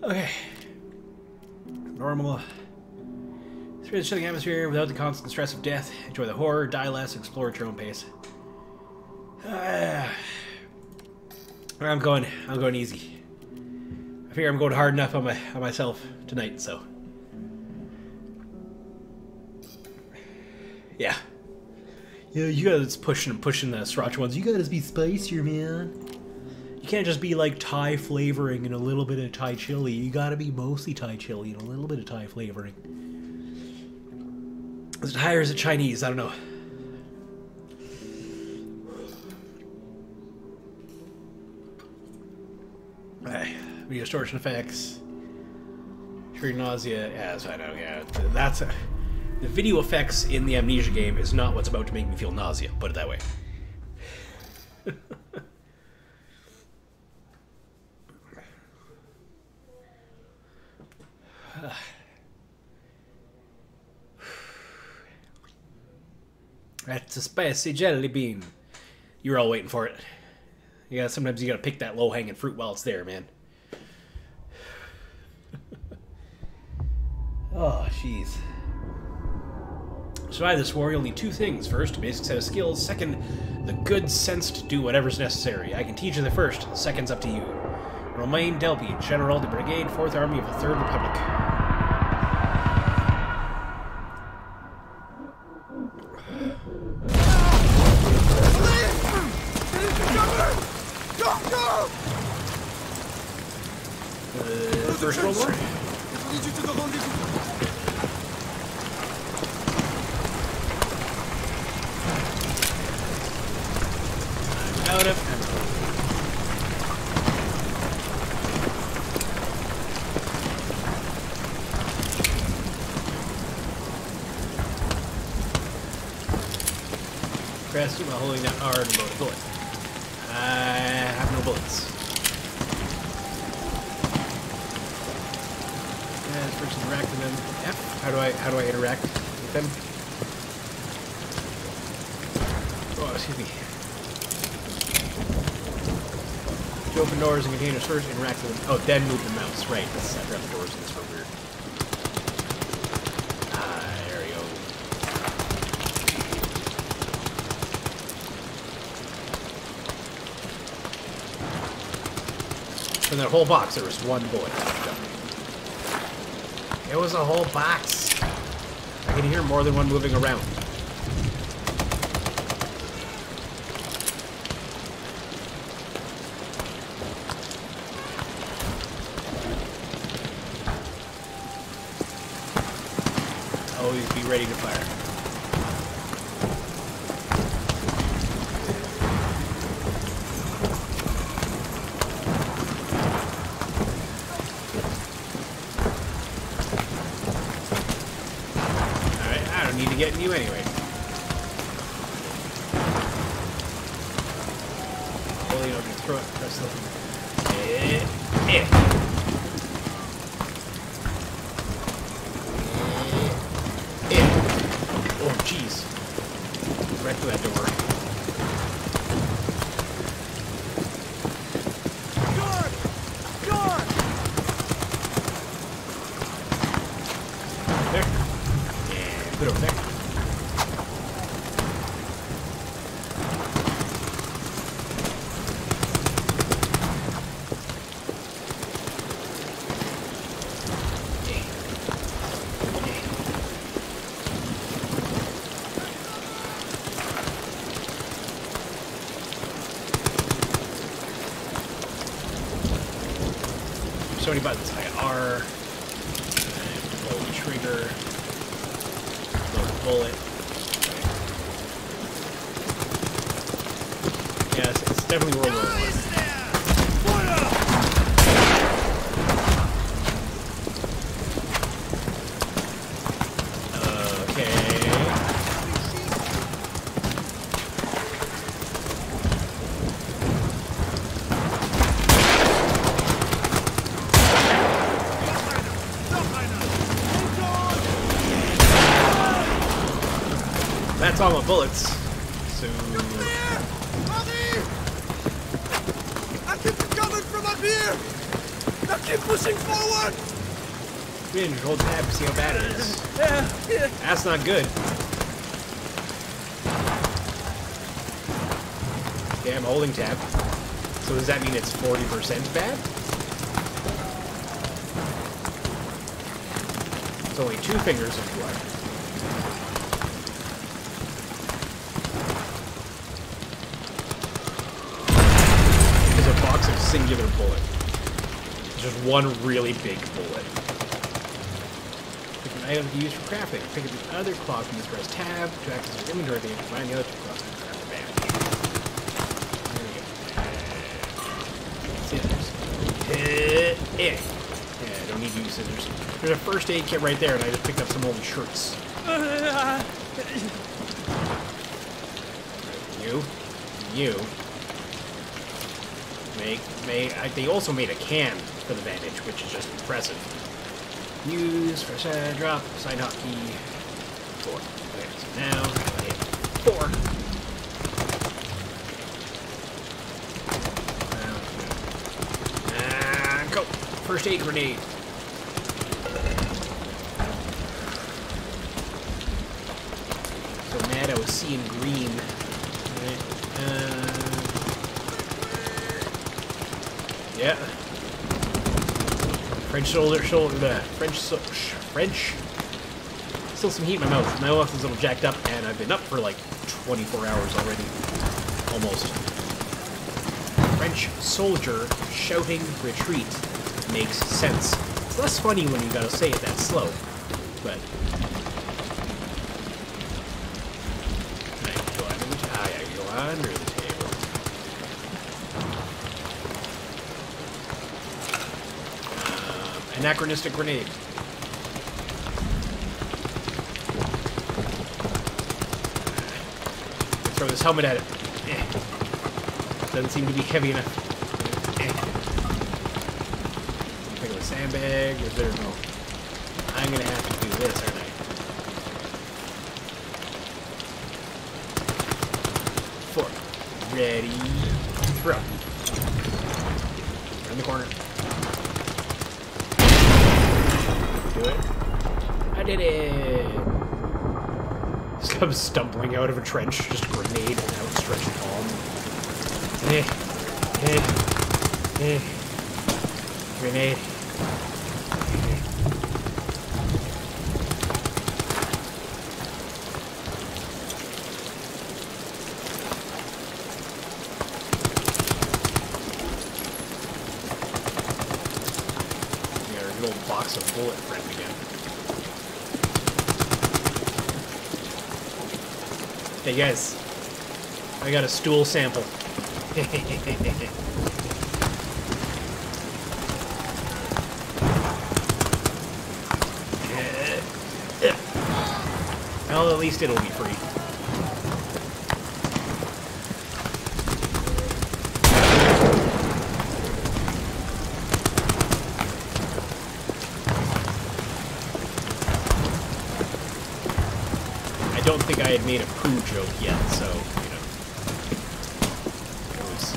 Okay. Normal. Through the chilling atmosphere without the constant stress of death. Enjoy the horror, die less, explore at your own pace. I'm going easy. I figure I'm going hard enough on myself tonight, so. Yeah. Yeah, you gotta pushing the sriracha ones. You gotta be spicier, man. You can't just be like Thai flavoring and a little bit of Thai chili. You gotta be mostly Thai chili and a little bit of Thai flavoring. Is it Thai or is it Chinese? I don't know. Alright, video distortion effects. Trigger nausea. Yeah, I know. Yeah, that's the video effects in the Amnesia game is not what's about to make me feel nausea. Put it that way. That's a spicy jelly bean. You were all waiting for it. Yeah, sometimes you gotta pick that low-hanging fruit while it's there, man. Oh, jeez. To survive this war, you'll need two things. First, a basic set of skills. Second, the good sense to do whatever's necessary. I can teach you the first. The second's up to you. Romain Delpy, General de Brigade, 4th Army of the Third Republic. First World War? I'm out of ammo. Press while holding that R to load a bullet. I have no bullets. First interact with them. F. How do I interact with them? Oh, excuse me. To open doors and containers first, interact with them. Oh, then move the mouse. Right. I forgot the doors in this were weird. There we go. From that whole box, there was one bullet. It was a whole box. I can hear more than one moving around. Always be ready to fire. Need to get in you anyway. Well, you know, throw it, press the... Oh, jeez. Right through that door. Put it over there. So many buttons. I got R, pull the trigger. Bullet. Yeah, it's definitely World War I. That's all my bullets. So. I keep it coming from up here! That's Keep pushing forward! Binge, hold tab to see how bad it is. That's not good. Okay, I'm holding tab. So does that mean it's 40% bad? It's only 2 fingers of blood. There's a box of singular bullet. Just one really big bullet. Pick an item to use for crafting. Pick up the other cloth and press tab to access your inventory page and find the other 2 cloths and craft the bandage. There we go. Yeah, I don't need to use scissors. There's a first aid kit right there, and I just picked up some old shirts. You. They also made a can for the bandage, which is just impressive. Use, fresh air, drop, side hotkey, 4. Okay, so now, I hit 4. Go! First aid grenade. So mad I was seeing green. Right. Yeah. French. Still some heat in my mouth. My mouth is a little jacked up, and I've been up for like 24 hours already. Almost. French soldier shouting retreat makes sense. It's less funny when you gotta say it that slow, but... I go under the table. Anachronistic grenade. Let's throw this helmet at it. Doesn't seem to be heavy enough. Pick up a sandbag. Is there no? I'm gonna have to do this, aren't I? Four. Ready. Throw. Around the corner. Do it. I did it. Just comes stumbling out of a trench, just a grenade and outstretched palm. Grenade. Yeah, our little box of bullet friend again. Hey guys, I got a stool sample. Well, at least it'll be free. I don't think I had made a poo joke yet, so, you know.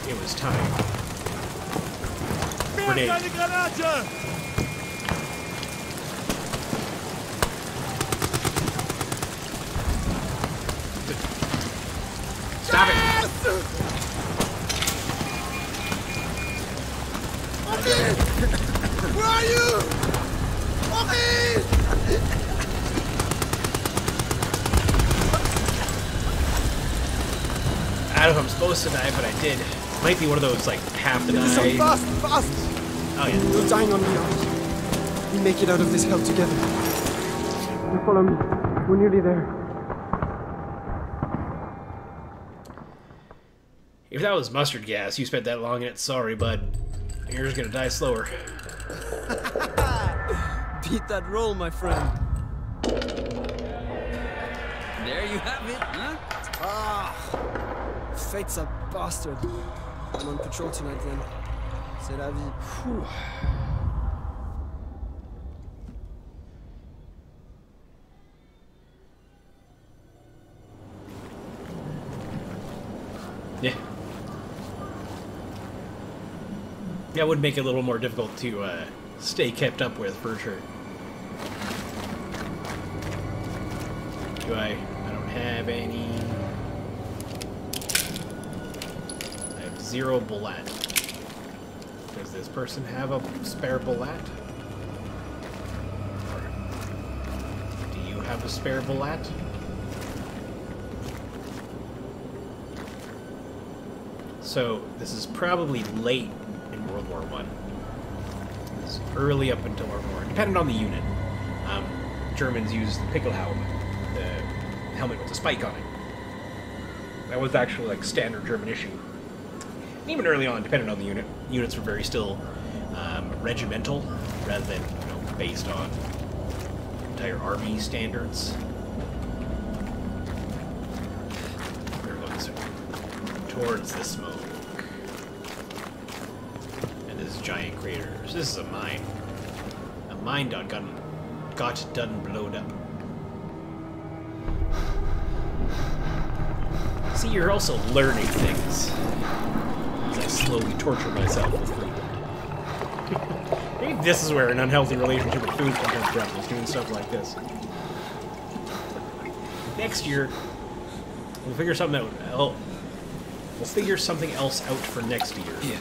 It was time. Grenade. Stop it! Okay! Where are you? Okay! I don't know if I'm supposed to die, but I did. Might be one of those, like, have to die. So fast! Oh, yeah. You're dying on me, aren't you? We make it out of this hell together. You follow me. We're nearly there. If that was mustard gas, you spent that long in it, sorry, bud. You're just gonna die slower. Beat that roll, my friend. There you have it, huh? Ah, fate's a bastard. I'm on patrol tonight, then. C'est la vie. Whew. Yeah. That would make it a little more difficult to stay kept up with, for sure. I don't have any... I have 0 bullet. Does this person have a spare bullet? Or do you have a spare bullet? So, this is probably late in World War I. It's early up until World War I, depending on the unit. Germans used the Pickelhelm, the helmet with a spike on it. That was actually like standard German issue. And even early on, depending on the unit, units were very still regimental rather than based on entire army standards. We're going towards the smoke. And this giant crater. So this is a mine. A mine got done blowed up. See, you're also learning things. As I slowly torture myself with food. Maybe this is where an unhealthy relationship with food comes from, is doing stuff like this. Next year, we'll figure something out. We'll figure something else out for next year. Here,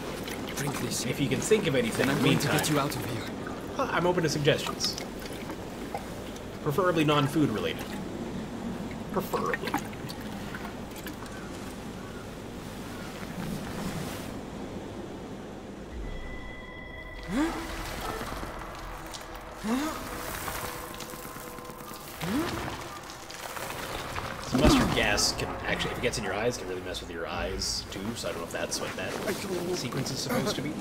drink this. If you can think of anything, I'm going to get you out of here. I'm open to suggestions. Preferably non-food related. Preferably. So mustard gas can actually, if it gets in your eyes, can really mess with your eyes too. So I don't know if that's what that sequence is supposed to be.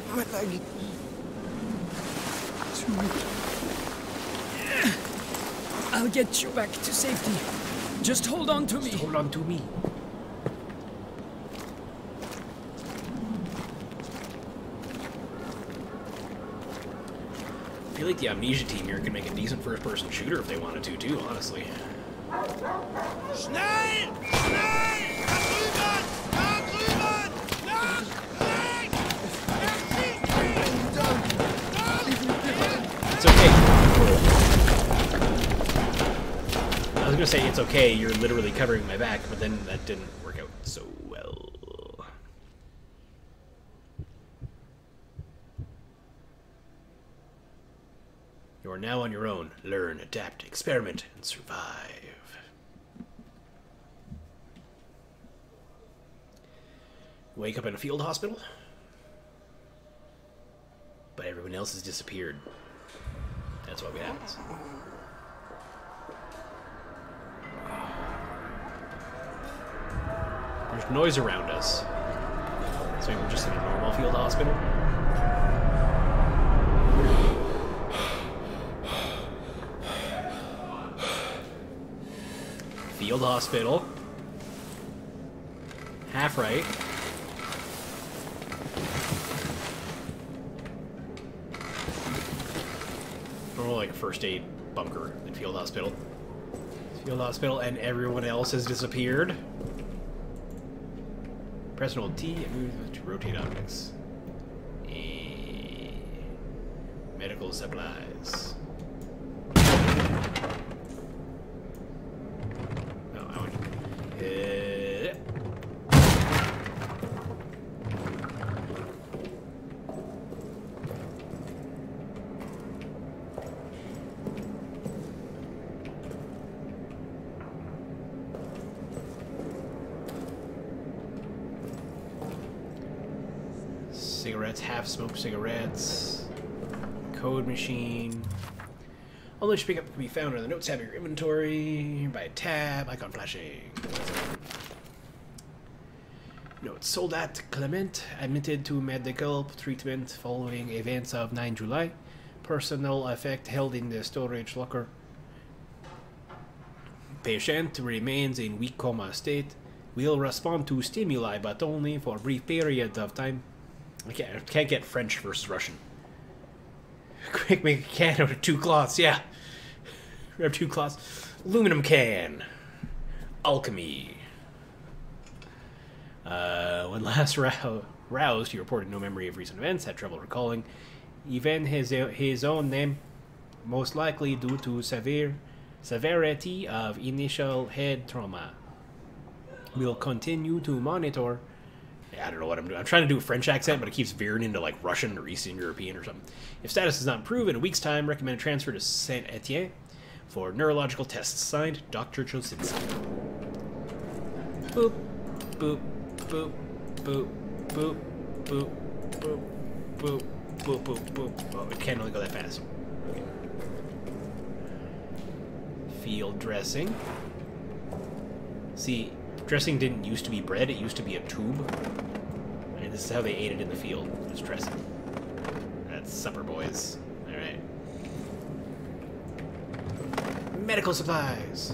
My leg. I'll get you back to safety. Just hold on to me. Just hold on to me. I feel like the Amnesia team here could make a decent first-person shooter if they wanted to, too, honestly. Schnell! Schnell! Da drüben! Da drüben! Nach rechts! It's okay. I was gonna say it's okay, you're literally covering my back, but then that didn't work out so well. You are now on your own. Learn, adapt, experiment, and survive. Wake up in a field hospital, but everyone else has disappeared. That's what happens. There's noise around us. So maybe we're just in a normal field hospital. Field hospital. Half right. More like a first aid bunker than field hospital. Field hospital, and everyone else has disappeared. Press and hold T and move to rotate objects. Medical supplies. No, I would. Cigarettes, half-smoked cigarettes. Code machine. All those pickup can be found on the notes tab of your inventory by a tab, icon flashing. Notes. Soldat Clement admitted to medical treatment following events of 9 July. Personal effect held in the storage locker. Patient remains in weak coma state. Will respond to stimuli, but only for brief periods of time. I can't get French versus Russian. Quick, make a can out of 2 cloths, yeah. Grab 2 cloths. Aluminum can. Alchemy. When last Aroused, he reported no memory of recent events, had trouble recalling even his own name, most likely due to severity of initial head trauma. We'll continue to monitor. I don't know what I'm doing. I'm trying to do a French accent, but it keeps veering into like Russian or Eastern European or something. If status does not improve in a week's time, recommend a transfer to Saint-Etienne for neurological tests. Signed, Dr. Chosinski. Boop, boop, boop, boop, boop, boop, boop, boop, boop, boop, boop. Oh, it can't really go that fast. Field dressing. See, dressing didn't used to be bread, it used to be a tube. And this is how they ate it in the field, was dressing. That's supper, boys. Alright. Medical supplies!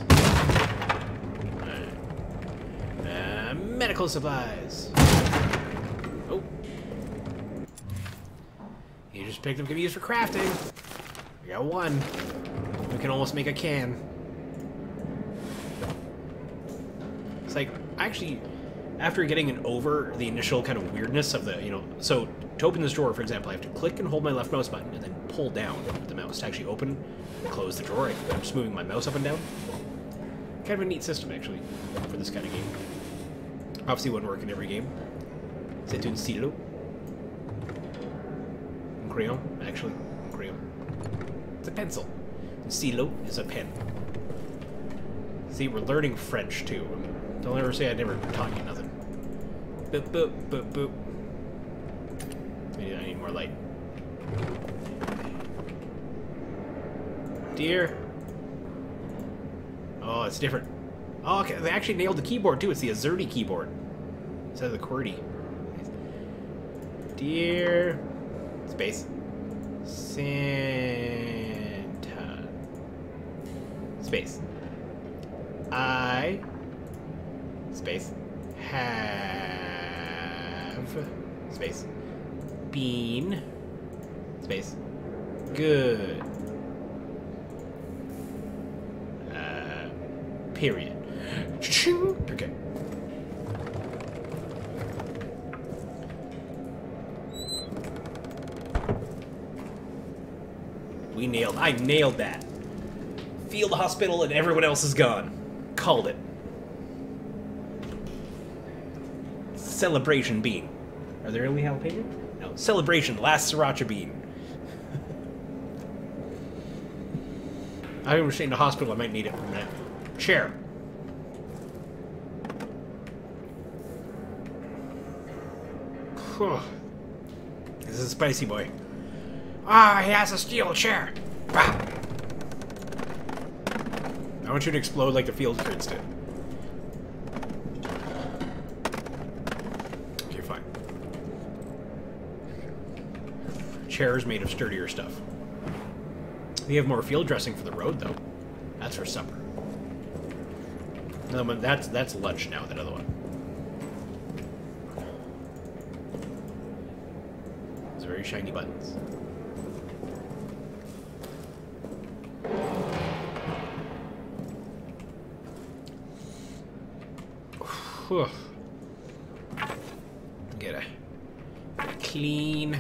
Alright. Medical supplies! Oh. You just picked up, can be used for crafting. We got one. We can almost make a can. It's like, actually, after getting over the initial kind of weirdness of the, so to open this drawer, for example, I have to click and hold my left mouse button and then pull down with the mouse to actually open and close the drawer. I'm just moving my mouse up and down. Kind of a neat system, actually, for this kind of game. Obviously, wouldn't work in every game. C'est un stylo. Un crayon, actually. Un crayon. It's a pencil. Un stylo is a pen. See, we're learning French, too. Don't ever say I never taught you nothing. Boop, boop, boop, boop. I need more light. Dear. Oh, it's different. Oh, okay. They actually nailed the keyboard, too. It's the Azerty keyboard instead of the QWERTY. Dear. Space. Santa. Space. I. Space. Have. Space. Been. Space. Good. Period. Okay. I nailed that. Field hospital and everyone else is gone. Called it. Celebration bean. Are there only jalapeno? No. Celebration, last sriracha bean. I remember staying in the hospital, I might need it for a minute. Chair. This is a spicy boy. Ah, he has a steel chair. Bah. I want you to explode like the field kids did. Okay, fine. Chairs made of sturdier stuff. We have more field dressing for the road, though. That's for supper. No, but that's lunch now, that other one. Those very shiny buttons. Whew. Get a clean.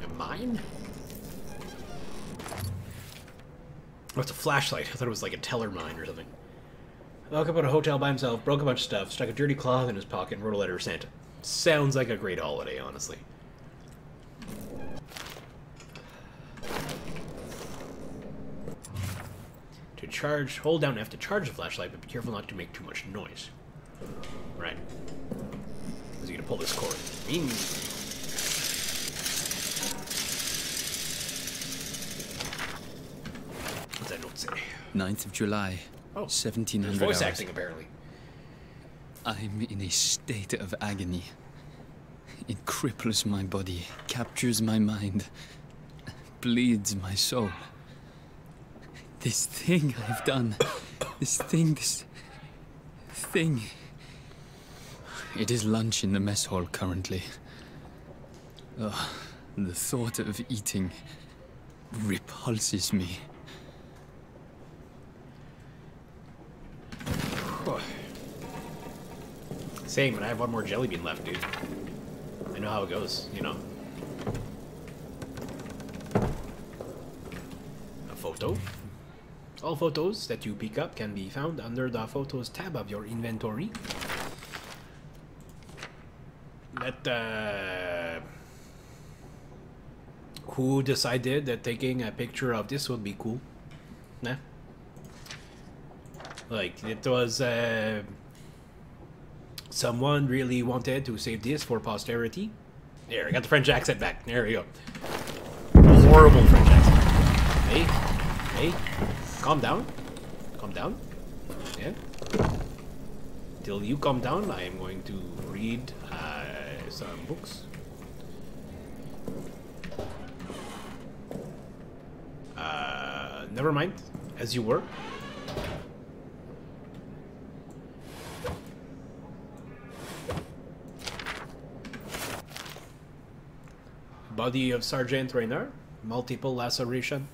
A mine? Oh, it's a flashlight. I thought it was like a teller mine or something. Woke up at a hotel by himself, broke a bunch of stuff, stuck a dirty cloth in his pocket, and wrote a letter to Santa. Sounds like a great holiday, honestly. To charge, hold down F to charge the flashlight, but be careful not to make too much noise. Right. Is he gonna pull this cord? What's that note say? 9th of July, Oh, 1700 there's voice hours. acting, apparently. I'm in a state of agony. It cripples my body, captures my mind, bleeds my soul. This thing I've done, this thing. It is lunch in the mess hall currently. Ugh, the thought of eating repulses me. Oh. saying, but I have one more jelly bean left, dude. I know how it goes, you know. A photo. All photos that you pick up can be found under the Photos tab of your inventory. Who decided that taking a picture of this would be cool? Nah. Like, it was, someone really wanted to save this for posterity. There, I got the French accent back. There we go. Horrible French accent. Hey, calm down. Calm down. Yeah. Till you calm down, I am going to read some books. Never mind. As you were. Body of Sergeant Raynor. Multiple laceration.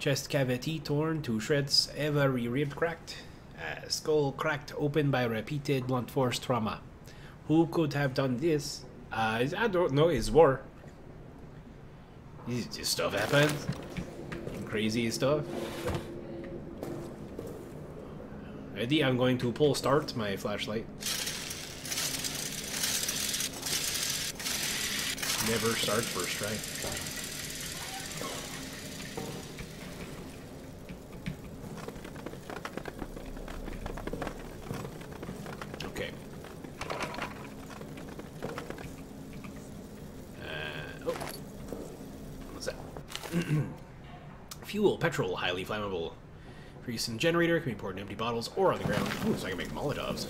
Chest cavity torn to shreds. Every rib cracked. Skull cracked open by repeated blunt force trauma. Who could have done this? I don't know. It's war. This stuff happens. Crazy stuff. Ready? I'm going to pull start my flashlight. Never start first try. Okay. Oh. What's that? Fuel, petrol, highly flammable. Grease and generator can be poured in empty bottles or on the ground. Ooh, so I can make Molotovs.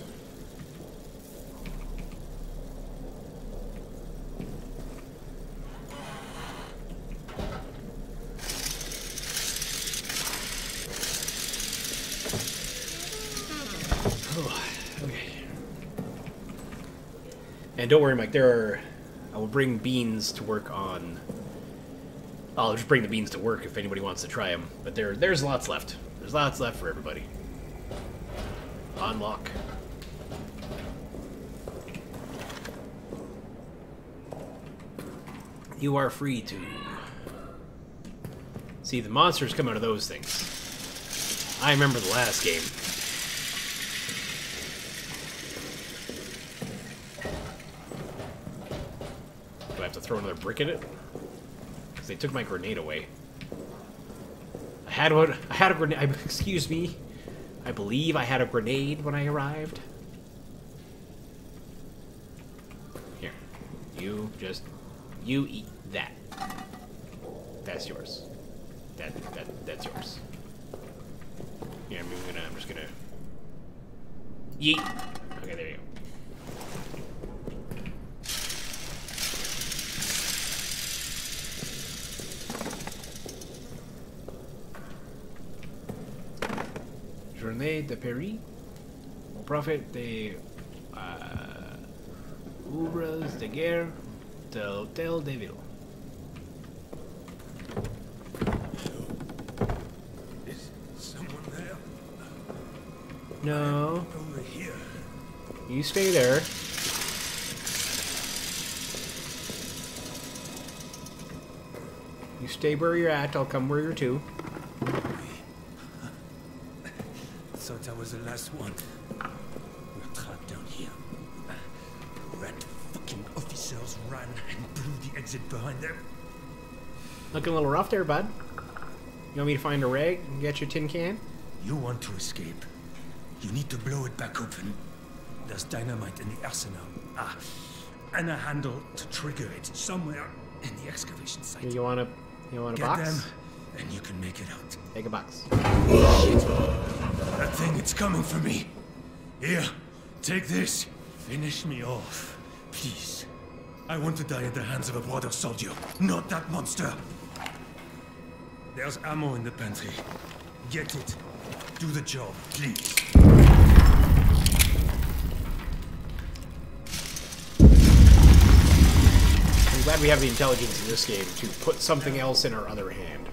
And don't worry, Mike, I will bring beans to work on... I'll just bring the beans to work if anybody wants to try them. But there's lots left. There's lots left for everybody. Unlock. You are free to... See, the monsters come out of those things. I remember the last game. Do I have to throw another brick in it? Because they took my grenade away. I had a grenade. Excuse me. I believe I had a grenade when I arrived. Here. You eat that. That's yours. That's yours. Yeah, I'm just gonna... Yeet! Okay, there you go. Journée de Paris. Au profit des ouvres de guerre de l'Hôtel de Ville. Is someone there? No. Over here. You stay there. You stay where you're at, I'll come where you're to. Thought I was the last one. We're trapped down here. Rat fucking officers ran and blew the exit behind them. Looking a little rough there, bud. You want me to find a rag and get your tin can? You want to escape. You need to blow it back open. There's dynamite in the arsenal. And a handle to trigger it somewhere in the excavation site. You want a Get box? them, and you can make it out. Take a box. Shit. That thing, it's coming for me. Here, take this. Finish me off, please. I want to die at the hands of a brother soldier, not that monster. There's ammo in the pantry. Get it. Do the job, please. I'm glad we have the intelligence in this game to put something else in our other hand.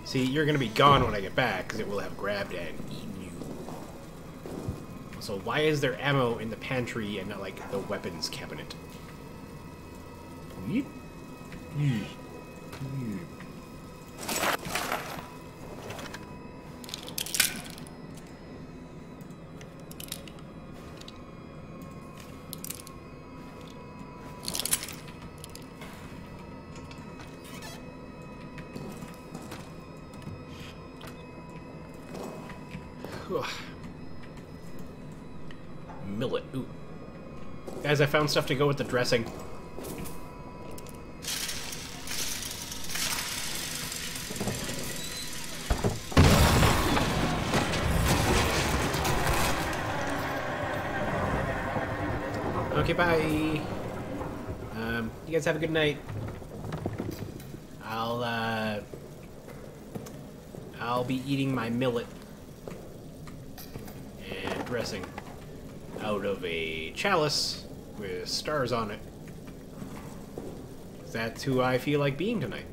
See, you're gonna be gone when I get back, because it will have grabbed and eaten you. So why is there ammo in the pantry and not, like, the weapons cabinet? Yeep. Yeep. Yeep. Millet. Ooh. Guys, I found stuff to go with the dressing. Okay, bye. You guys have a good night. I'll be eating my millet and dressing out of a chalice with stars on it. That's who I feel like being tonight.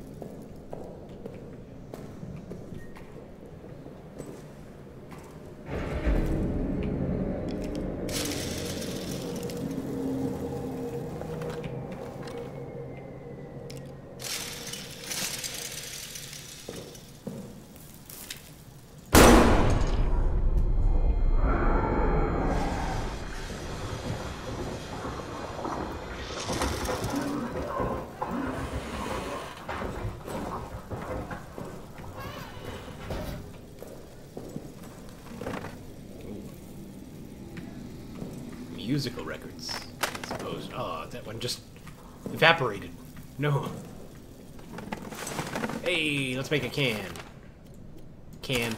Musical records, I suppose. Oh, that one just evaporated. No. Hey, let's make a can. Can.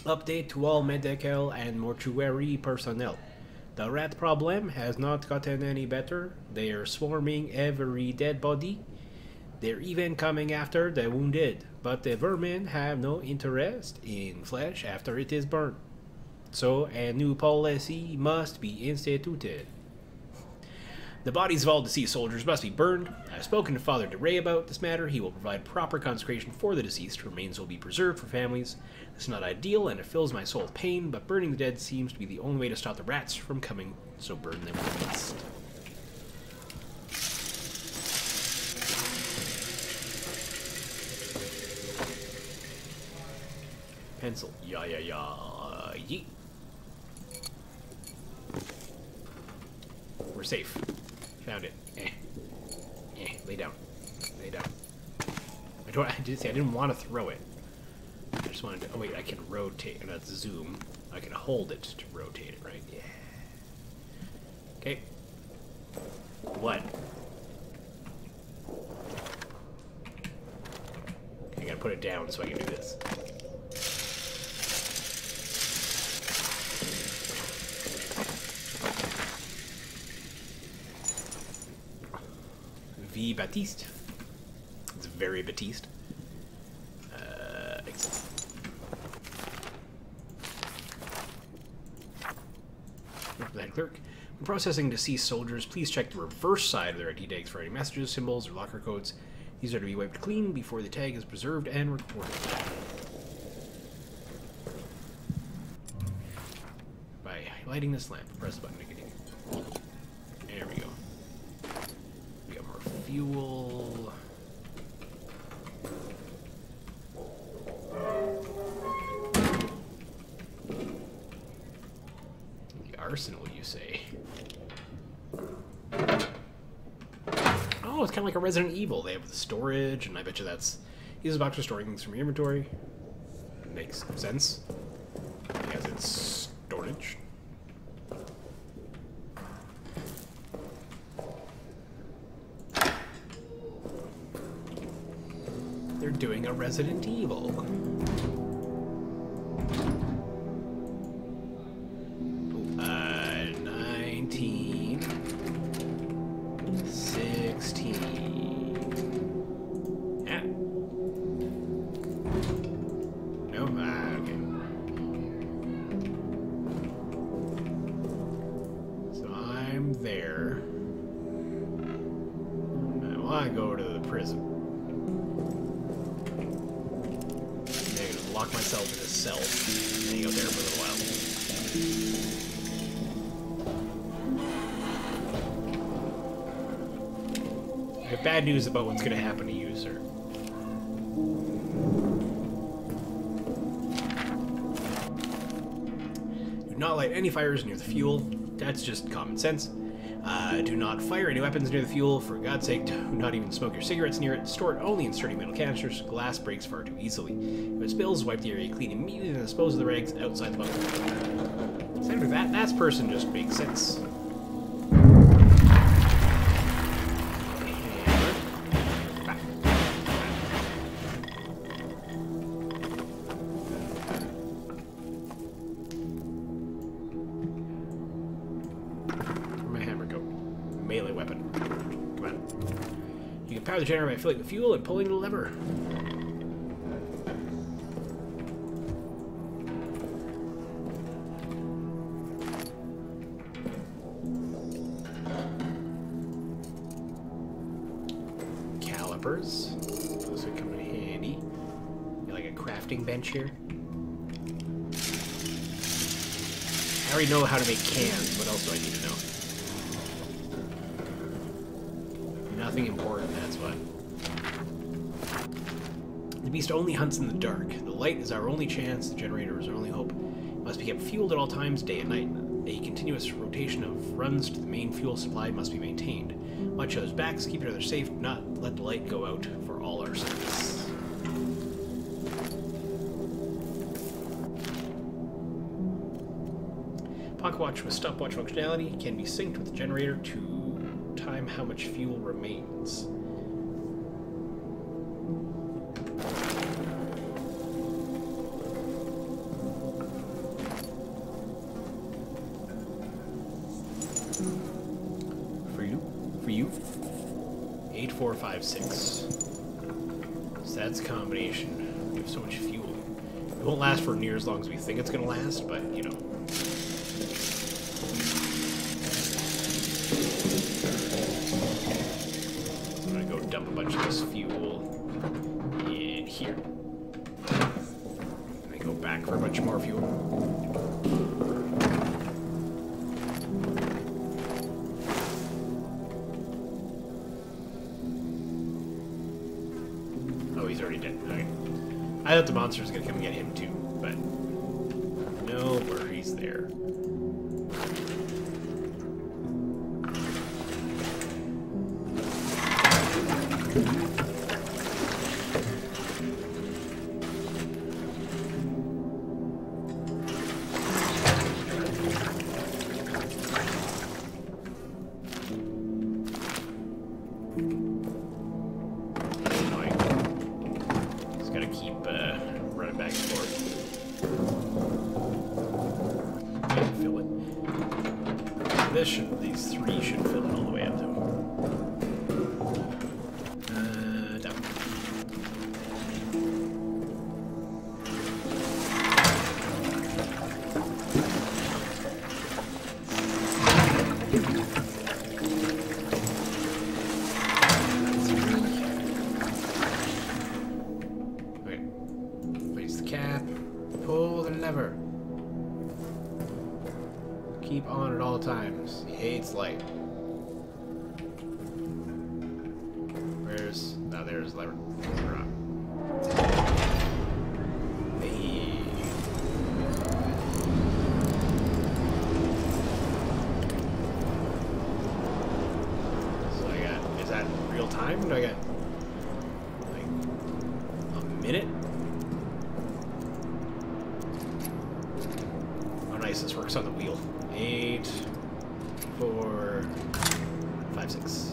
Update to all medical and mortuary personnel. The rat problem has not gotten any better. They are swarming every dead body. They're even coming after the wounded, but the vermin have no interest in flesh after it is burnt. So a new policy must be instituted. The bodies of all deceased soldiers must be burned. I've spoken to Father DeRay about this matter. He will provide proper consecration for the deceased. Remains will be preserved for families. It's not ideal, and it fills my soul with pain, but burning the dead seems to be the only way to stop the rats from coming, so burn them first. Pencil. Yeah. Yeet. We're safe. Found it. Lay down. Lay down. I didn't want to throw it. I just wanted to... Oh, wait, I can rotate. Not zoom. I can hold it to rotate it, right? Yeah. Okay. What? I gotta put it down so I can do this. V. Baptiste. It's very Baptiste. Exit. That clerk. When processing deceased soldiers, please check the reverse side of their ID tags for any messages, symbols, or locker codes. These are to be wiped clean before the tag is preserved and recorded. By lighting this lamp, press the button to continue. There we go. We got more fuel. The arsenal, you say? Oh, it's kind of like a Resident Evil. They have the storage, and I bet you that's... Use a box for storing things from your inventory. Makes sense. Because it's storage. They're doing a Resident Evil. 1916. Yeah. No? Okay. want to go to the prison. Maybe just lock myself in a cell and hang out there for a little while. I have bad news about what's going to happen to you, sir. Do not light any fires near the fuel. That's just common sense. Do not fire any weapons near the fuel. For God's sake, do not even smoke your cigarettes near it. Store it only in sturdy metal canisters. Glass breaks far too easily. If it spills, wipe the area clean immediately and dispose of the rags outside the bunker. Aside from that person just makes sense. Melee weapon. Come on. You can power the generator by filling the fuel and pulling the lever. Calipers. Those would come in handy. Got like a crafting bench here. I already know how to make cans. What else do I need to know? Nothing important, that's what. The beast only hunts in the dark. The light is our only chance. The generator is our only hope. It must be kept fueled at all times, day and night. A continuous rotation of runs to the main fuel supply must be maintained. Watch those backs, keep each other safe, do not let the light go out for all our sakes. Pocket watch with stopwatch functionality can be synced with the generator to time how much fuel remains. For you, 8456. So that's a combination. We have so much fuel. It won't last for near as long as we think it's gonna last, but you know. Dump a bunch of this fuel in here. And then go back for a bunch more fuel. Oh, he's already dead. Okay. I thought the monster was gonna come and get him too, but no worries there. These three should fill it all the way up, though. Down. Okay. Place the cap. Pull the lever. Keep on at all times. He hates light. Where's... Oh, there's the lever. Hey. So I got... Is that real time? Do I get... like... a minute? Oh nice, this works on the wheel. 8, 4, 5, 6.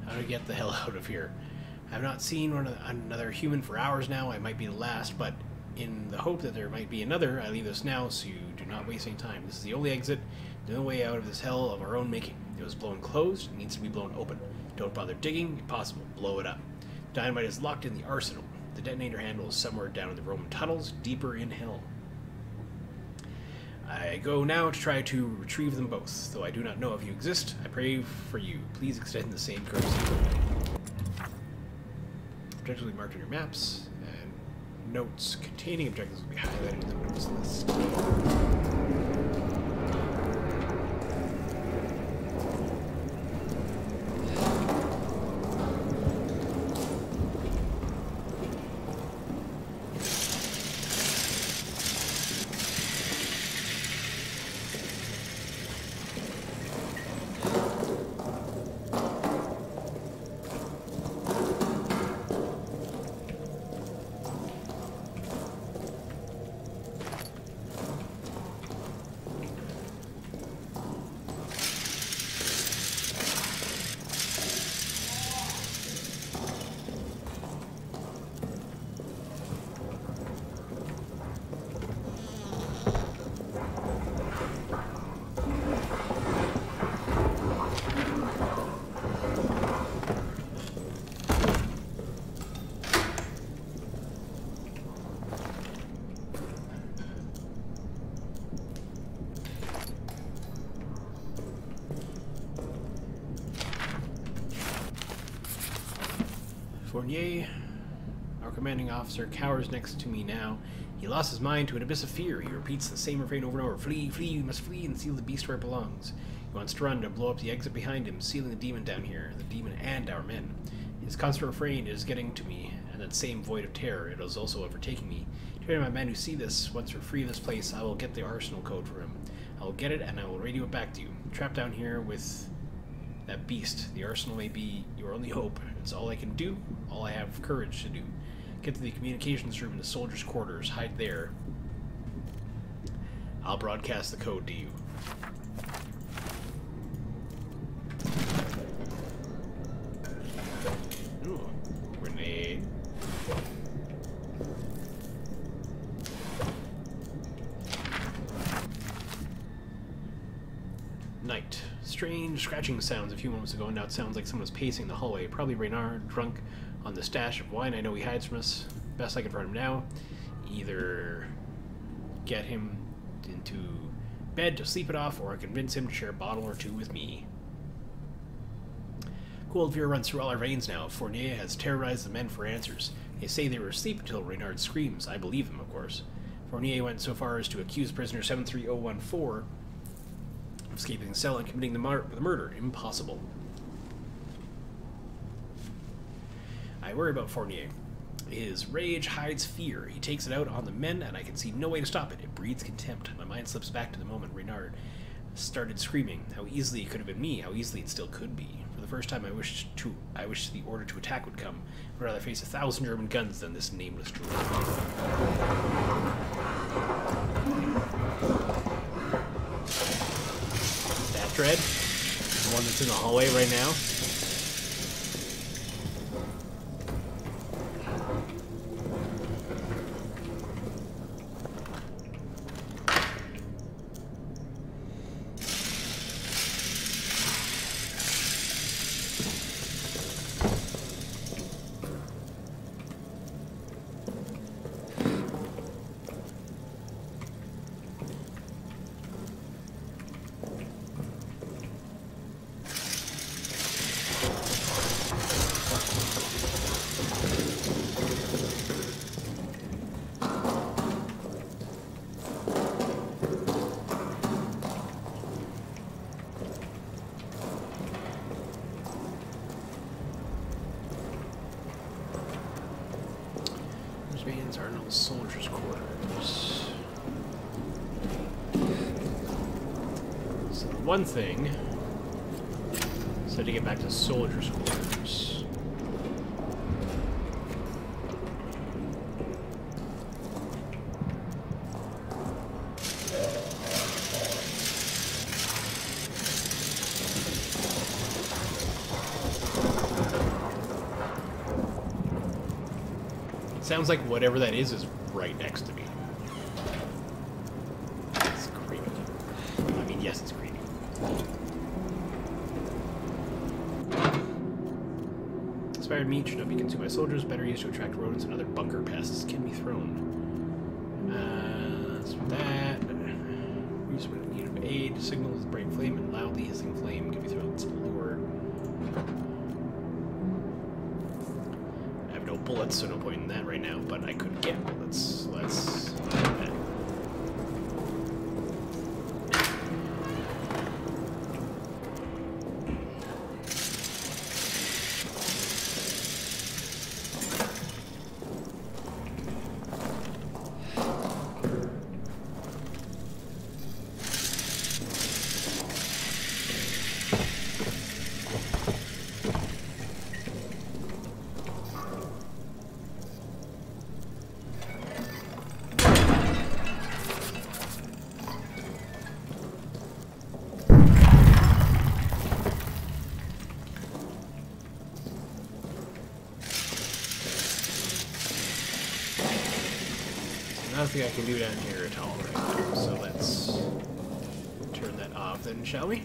How to get the hell out of here. I've not seen another human for hours now. I might be the last, but in the hope that there might be another, I leave this now so you do not waste any time. This is the only exit. No way out of this hell of our own making. It was blown closed. It needs to be blown open. Don't bother digging. Impossible. Blow it up. Dynamite is locked in the arsenal. The detonator handle is somewhere down in the Roman tunnels, deeper in hell. I go now to try to retrieve them both. Though I do not know if you exist, I pray for you. Please extend the same courtesy. Objectives will be marked on your maps, and notes containing objectives will be highlighted in the notes list. Fournier, our commanding officer, cowers next to me now. He lost his mind to an abyss of fear. He repeats the same refrain over and over. Flee, flee, we must flee and seal the beast where it belongs. He wants to run to blow up the exit behind him, sealing the demon down here, the demon and our men. His constant refrain is getting to me, and that same void of terror, it is also overtaking me. To my men who see this, once we're free of this place, I will get the arsenal code for him. I will get it, and I will radio it back to you. Trapped down here with that beast. The arsenal may be your only hope. It's all I can do, all I have courage to do. Get to the communications room in the soldiers' quarters. Hide there. I'll broadcast the code to you. Ooh, grenade. Night. Strange scratching sounds a few moments ago, and now it sounds like someone was pacing the hallway. Probably Reynard, drunk on the stash of wine I know he hides from us. Best I can find him now. Either get him into bed to sleep it off, or convince him to share a bottle or two with me. Cold fear runs through all our veins now. Fournier has terrorized the men for answers. They say they were asleep until Reynard screams. I believe him, of course. Fournier went so far as to accuse prisoner 73014 of escaping the cell and committing the murder. Impossible. I worry about Fournier. His rage hides fear. He takes it out on the men, and I can see no way to stop it. It breeds contempt. My mind slips back to the moment Reynard started screaming. How easily it could have been me. How easily it still could be. For the first time, I wish the order to attack would come. I'd rather face 1,000 German guns than this nameless droid. That dread? The one that's in the hallway right now? Arnold's soldiers' quarters. So one thing is to get back to soldiers' quarters. Sounds like whatever that is right next to me. It's creepy. I mean, yes, it's creepy. Expired meat should not be consumed by soldiers. Better used to attract rodents and other bunker pests. Can be thrown. That's that. Use when in need of aid. Signal with bright flame and loudly hissing flame can be thrown. It's a lure. I have no bullets, so no point in that right now, but I could get bullets. Let's do that. Nothing I can do down here at all right now, so let's turn that off then, shall we?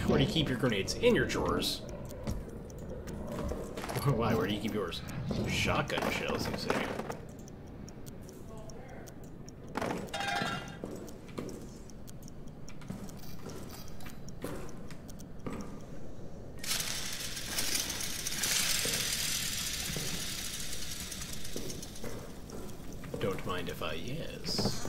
Where do you keep your grenades? In your drawers. Why? Where do you keep yours? Shotgun shells, you say? Don't mind if I yes.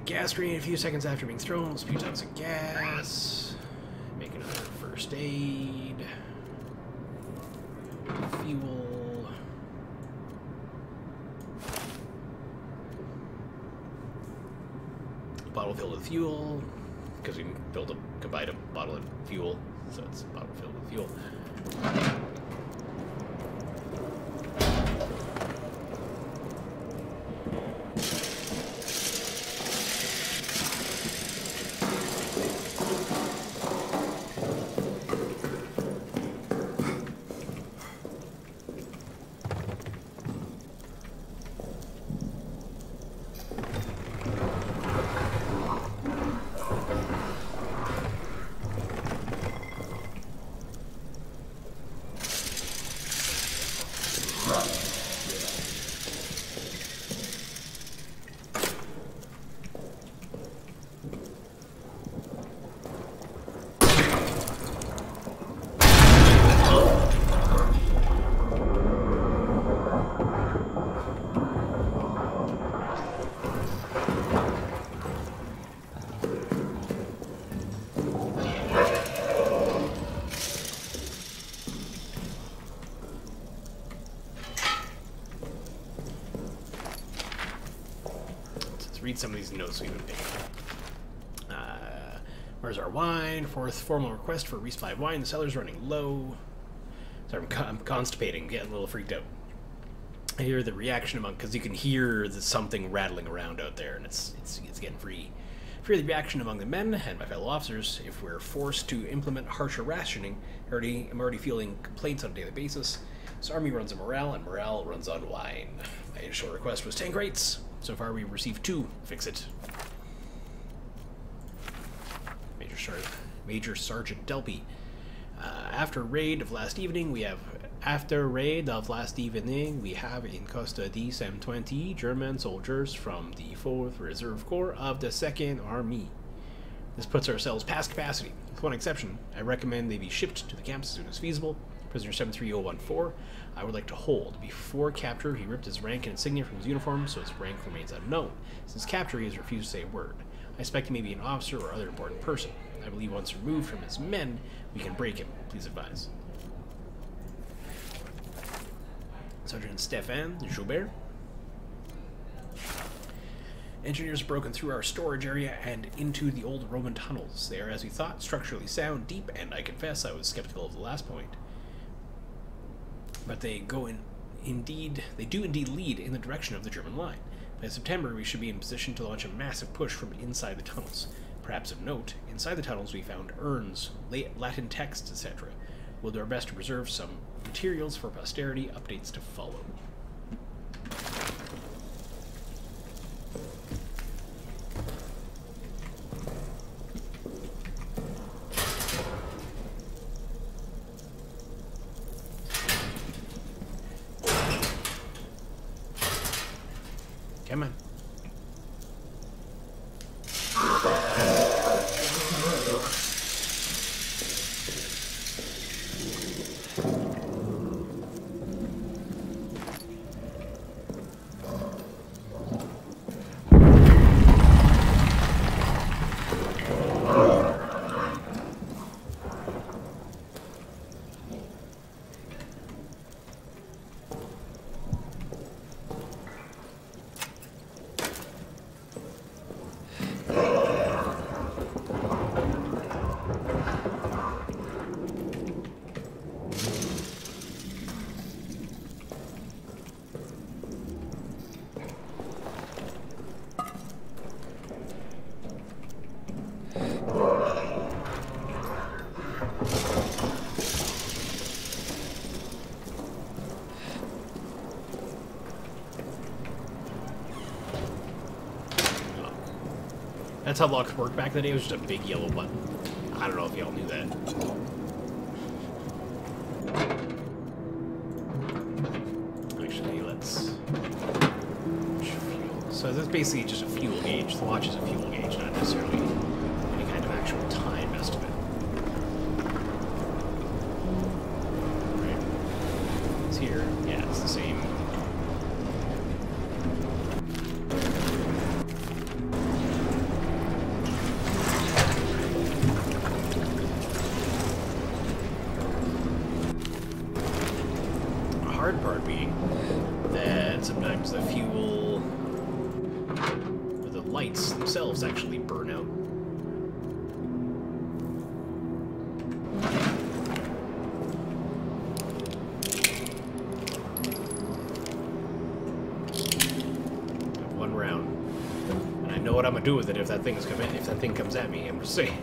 Gas grenade a few seconds after being thrown will spew tons of gas. Make another first aid. Fuel. Bottle filled with fuel. Because we can combine a bottle of fuel. So it's a bottle filled with fuel. Let's read some of these notes we've been picking. Where's our wine? Fourth formal request for resupply of wine. The cellar's running low. Sorry, I'm constipating, getting a little freaked out. I hear the reaction among, because you can hear something rattling around out there, and it's getting free. I fear the reaction among the men and my fellow officers if we're forced to implement harsher rationing. I'm already feeling complaints on a daily basis. This army runs on morale, and morale runs on wine. My initial request was 10 crates. So far, we've received 2. Fix it. Major Sergeant Delpy. After raid of last evening, we have in Costa di San 20 German soldiers from the 4th Reserve Corps of the 2nd Army. This puts ourselves past capacity. With one exception, I recommend they be shipped to the camps as soon as feasible. Prisoner 73014, I would like to hold. Before capture, he ripped his rank and insignia from his uniform, so his rank remains unknown. Since capture, he has refused to say a word. I expect he may be an officer or other important person. I believe once removed from his men, we can break him. Please advise. Sergeant Stéphane Joubert. Engineers have broken through our storage area and into the old Roman tunnels. They are, as we thought, structurally sound, deep, and I confess I was skeptical of the last point. But they do indeed lead in the direction of the German line. By September, we should be in position to launch a massive push from inside the tunnels. Perhaps of note, inside the tunnels we found urns, Latin texts, etc. We'll do our best to preserve some materials for posterity, updates to follow. Come on. That's how locks worked back in the day. It was just a big yellow button. I don't know if y'all knew that. Actually, let's... So that's basically just a fuel gauge. The watch is a fuel gauge, not necessarily any kind of actual time estimate. Right. It's here. Yeah, it's the same. Hard part being that sometimes the fuel or the lights themselves actually burn out. One round, and I know what I'm gonna do with it if that thing comes at me. I'm just saying.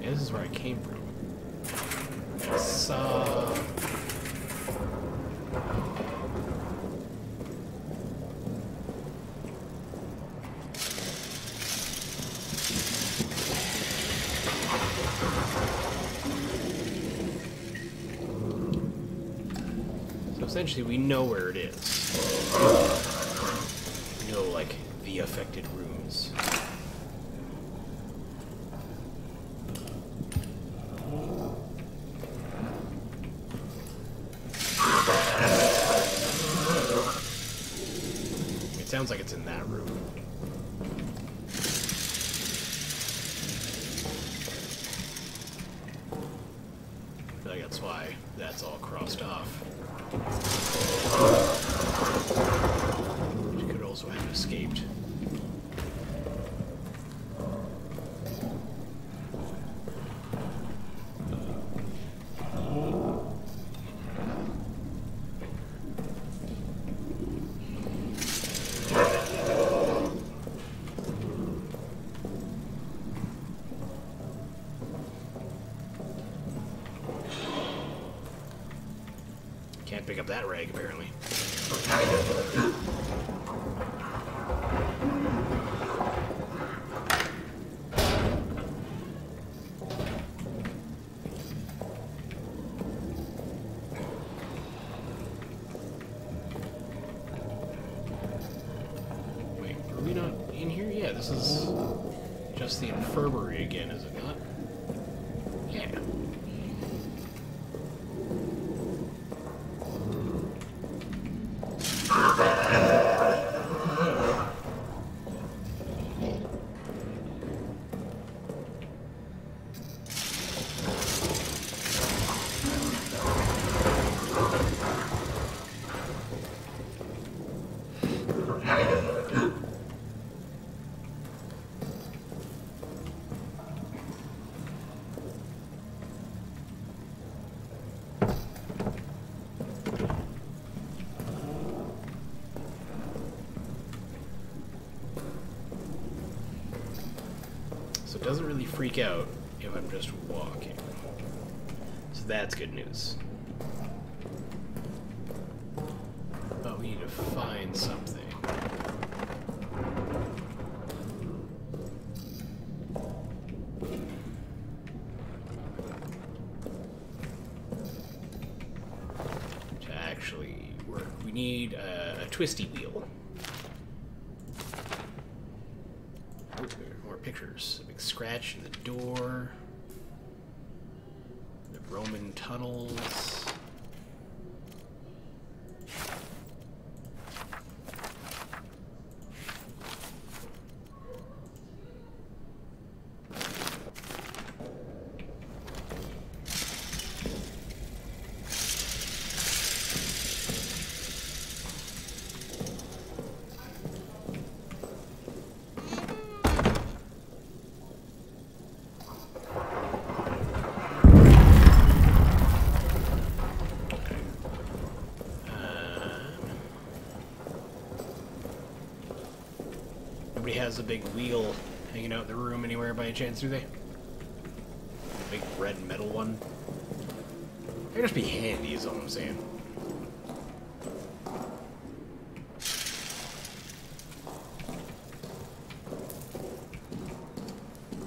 Yeah, this is where I came from. So essentially, we know where it is. We know, like, the affected rooms. It sounds like it's in that room. I feel like that's why that's all crossed off. She could also have escaped. Can't pick up that rag, apparently. Wait, are we not in here? Yeah, this is just the infirmary again, is it not? Yeah. So it doesn't really freak out if I'm just walking. So that's good news. But we need to find something. To actually work. We need a twisty wheel. More pictures. A big scratch in the door. The Roman tunnels. Nobody has a big wheel hanging out in the room anywhere by any chance, do they? A big red metal one. That'd just be handy, is all I'm saying.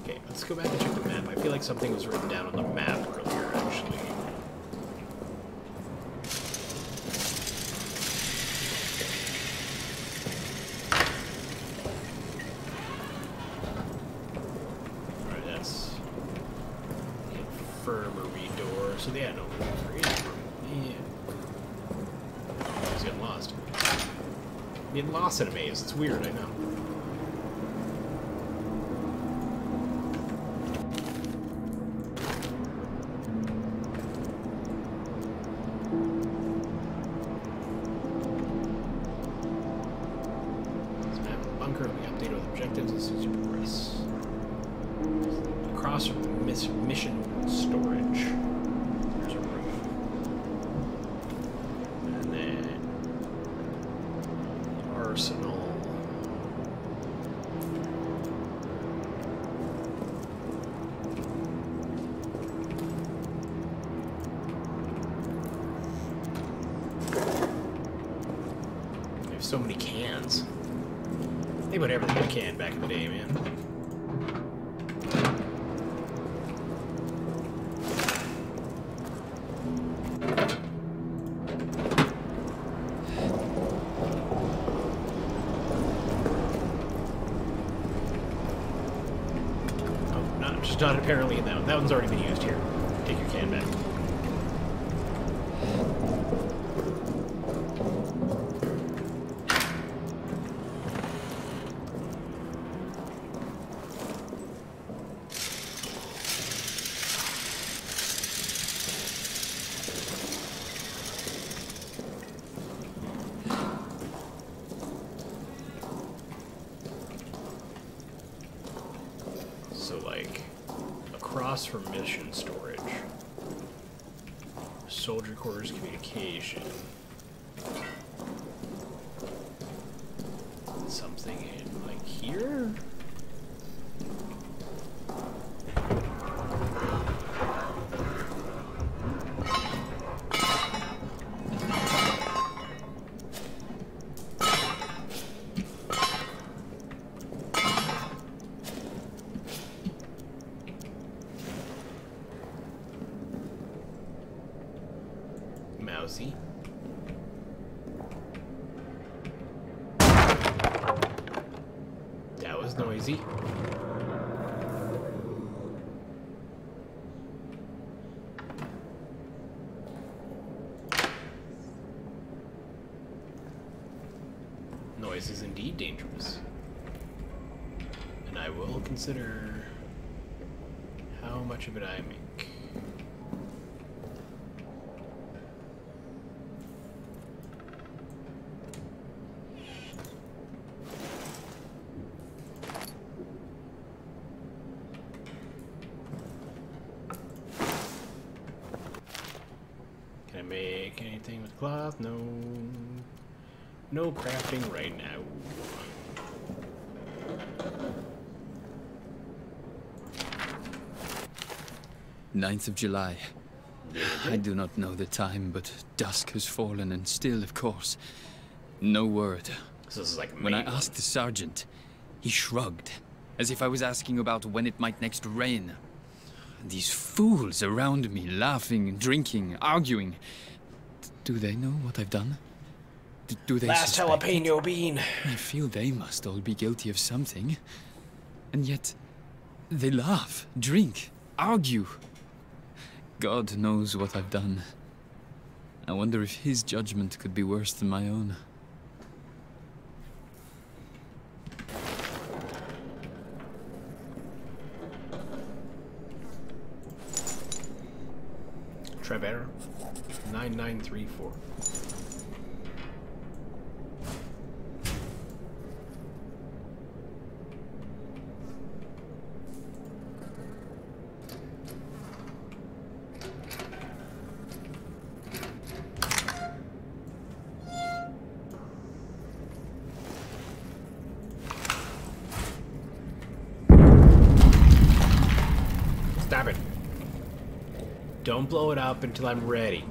Okay, let's go back and check the map. I feel like something was written down on the map earlier, actually. Infirmary door. So yeah, no, yeah. He's getting lost. Getting lost in a maze. It's weird, I know. This map of the bunker will be updated with objectives as soon as you progress. Across from the mission storage. There's a room. And then the arsenal. So many cans. They put everything in a can back in the day, man. Oh, not apparently in that one. That one's already been used here. Take your can back. So, like, across from mission storage, soldier quarters communication, something in, like, here? Mousy. That was noisy. Noise is indeed dangerous. And I will consider how much of it I make. Can I make anything with cloth? No. No crafting right now. Ninth of July. I do not know the time, but dusk has fallen, and still, of course, no word. So this is like When I asked the sergeant, he shrugged, as if I was asking about when it might next rain. These fools around me, laughing, drinking, arguing. Do they know what I've done? Do they last suspect it? jalapeno bean. I feel they must all be guilty of something. And yet, they laugh, drink, argue. God knows what I've done. I wonder if his judgment could be worse than my own. Try better. 9934. Stop it. Don't blow it up until I'm ready.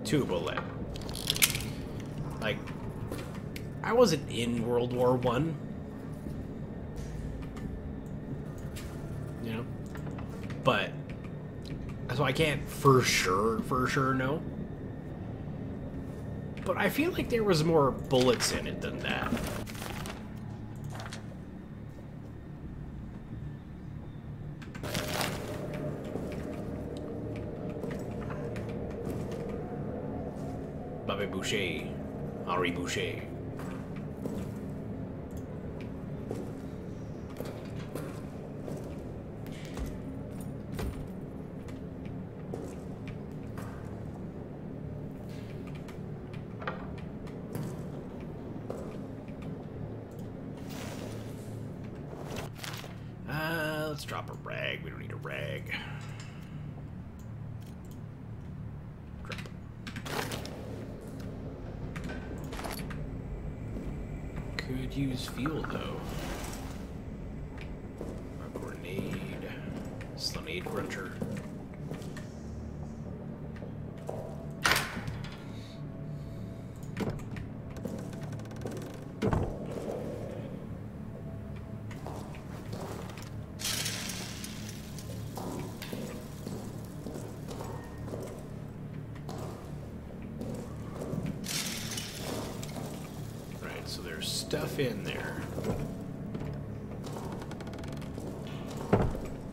Two bullet. Like, I wasn't in World War I. You know? But, so I can't for sure know. But I feel like there was more bullets in it than that. Bobby Boucher. Henri Boucher. Let's drop a rag. We don't need a rag. Drop. Could use fuel though. A grenade. Grenade grunter. Right, so there's stuff in there.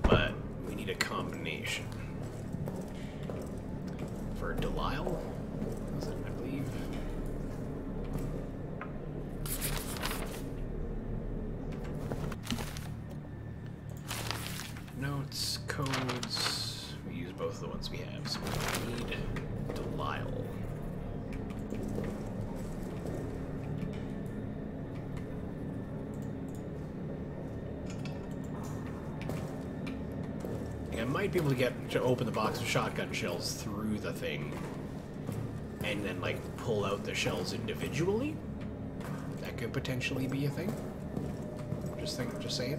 But we need a combination. For Delisle? Was it, I believe? Notes, codes. We use both of the ones we have, so we need Delisle. I might be able to get to open the box of shotgun shells through the thing, and then like pull out the shells individually. That could potentially be a thing. Just saying.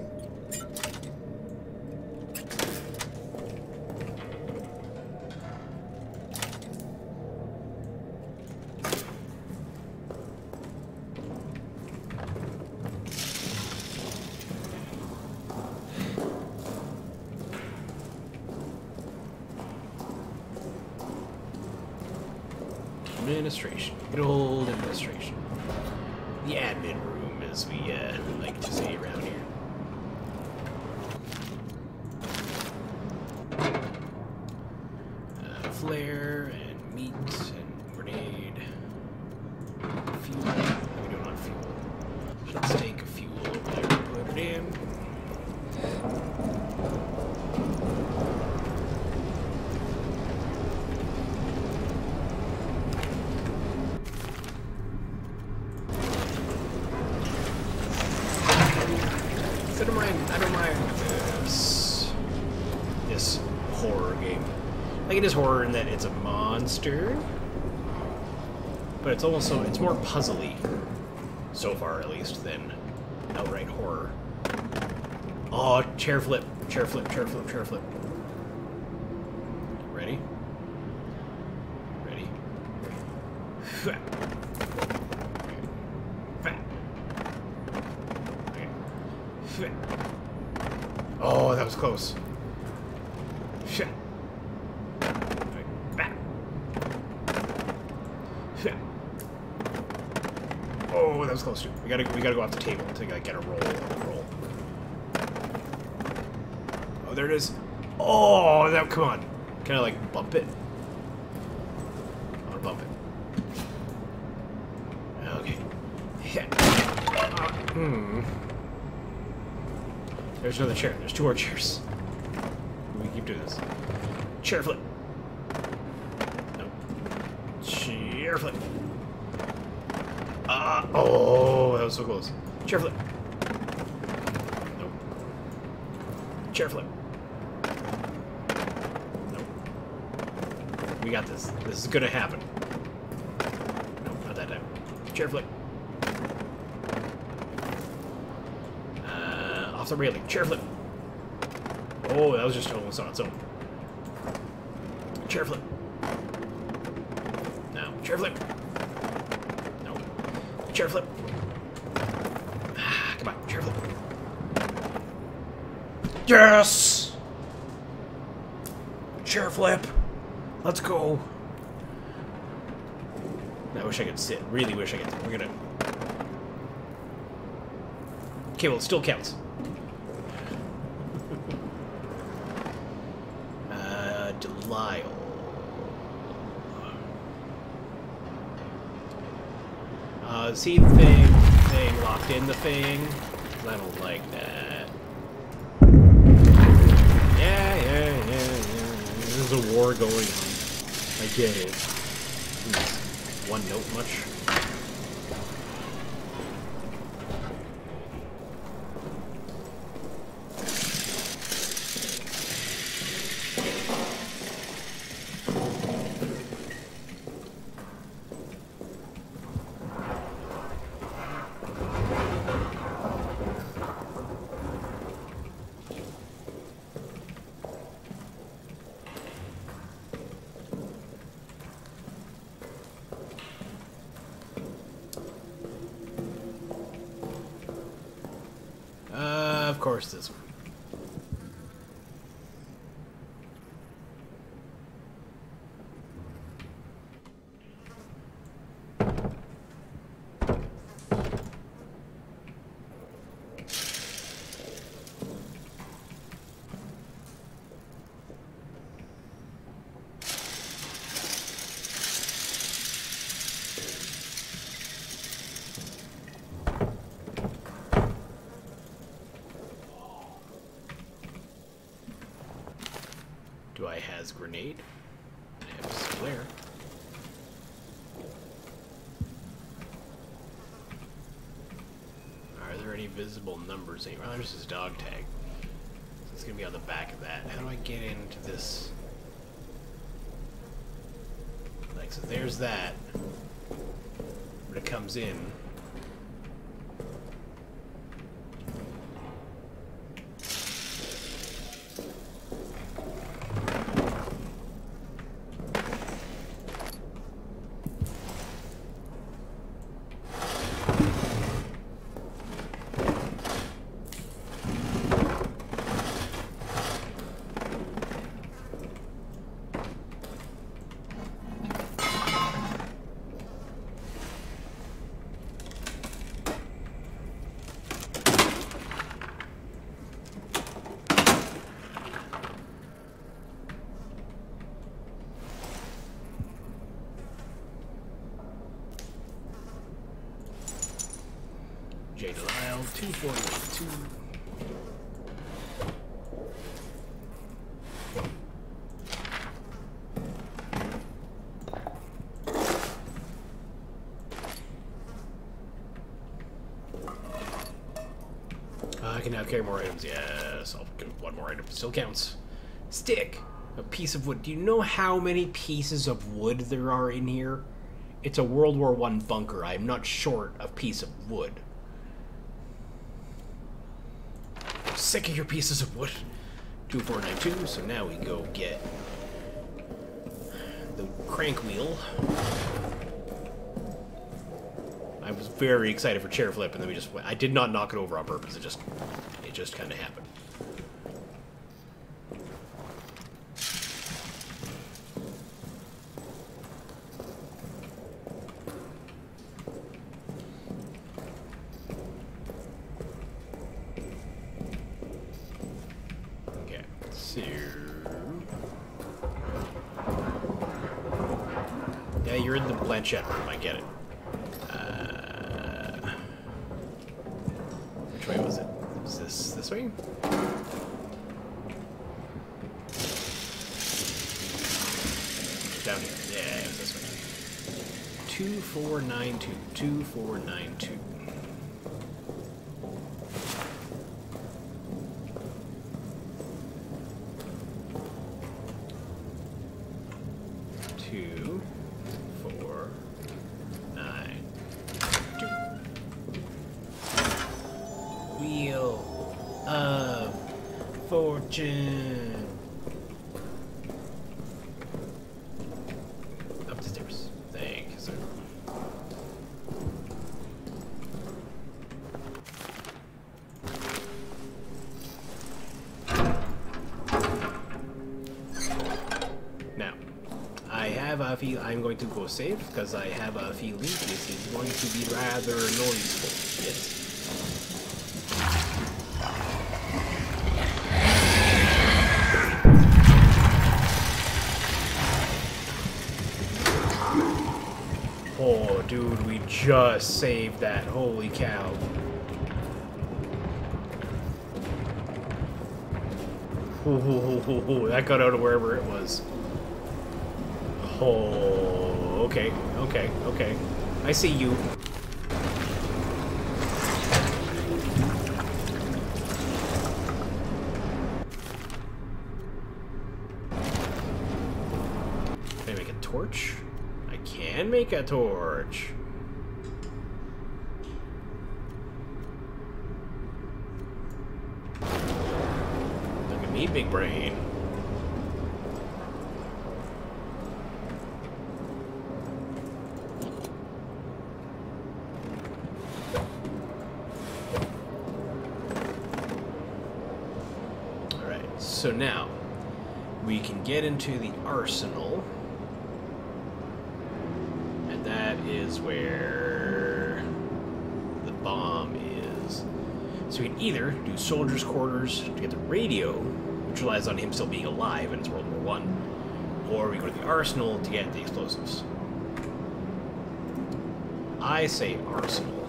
Administration. Good old administration. The admin room, as we like to say around here. Flare and meat and grenade. Fuel. How are we doing on fuel? Let's take a fuel over there and put it in. I don't mind this horror game. Like, it is horror in that it's a monster, but it's also, it's more puzzly, so far at least, than outright horror. Oh, chair flip, chair flip, chair flip, chair flip. Ready? Ready? Oh, that was close. Shit. Oh, that was close too. We gotta go off the table to like, get a roll. Oh, there it is. Oh, that, come on. Can I like bump it? I wanna bump it. Okay. There's another chair. There's 2 more chairs. We keep doing this. Chair flip. No. Chair flip. Oh, that was so close. Chair flip. Nope. Chair flip. Nope. We got this. This is gonna happen. Nope, not that time. Chair flip. Off the railing. Chair flip. Oh, that was just almost on its own. Chair flip. No. Chair flip. No. Chair flip. Come on. Chair flip. Yes! Chair flip. Let's go. I wish I could sit. Really wish I could. We're gonna... Okay, well, it still counts. Delisle. See the thing locked in the thing? I don't like that. Yeah. There's a war going on. I get it. One note much. Of course, this one. Do I has grenade? I have a square. Are there any visible numbers anywhere? Oh, there's his dog tag. So it's gonna be on the back of that. How do I get into this? Like, so there's that. When it comes in. J Delisle, 242. I can now carry more items. Yes, I'll get one more item. Still counts. Stick. A piece of wood. Do you know how many pieces of wood there are in here? It's a World War I bunker. I'm not short of piece of wood. Sick of your pieces of wood. 2492. So now we go get the crank wheel. I was very excited for chair flip, and then we just went. I did not knock it over on purpose. It just kind of happened. Okay, so yeah, you're in the planchette room. I get it. Which way was it? Was this way? Down here. Yeah, it was this way. 2492. 2492. Wheel of Fortune. Up the stairs. Thank you, sir. Now, I have a feel I'm going to go save because I have a feeling this is going to be rather noiseful. Yes. Oh, dude, we just saved that. Holy cow. Ooh, that got out of wherever it was. Oh, okay, okay, okay. I see you. Can I make a torch? I can make a torch. Look at me, big brain. so now we can get into the arsenal, and that is where the bomb is. So we can either do soldiers' quarters to get the radio, which relies on him still being alive and it's World War I, or we go to the arsenal to get the explosives. I say arsenal,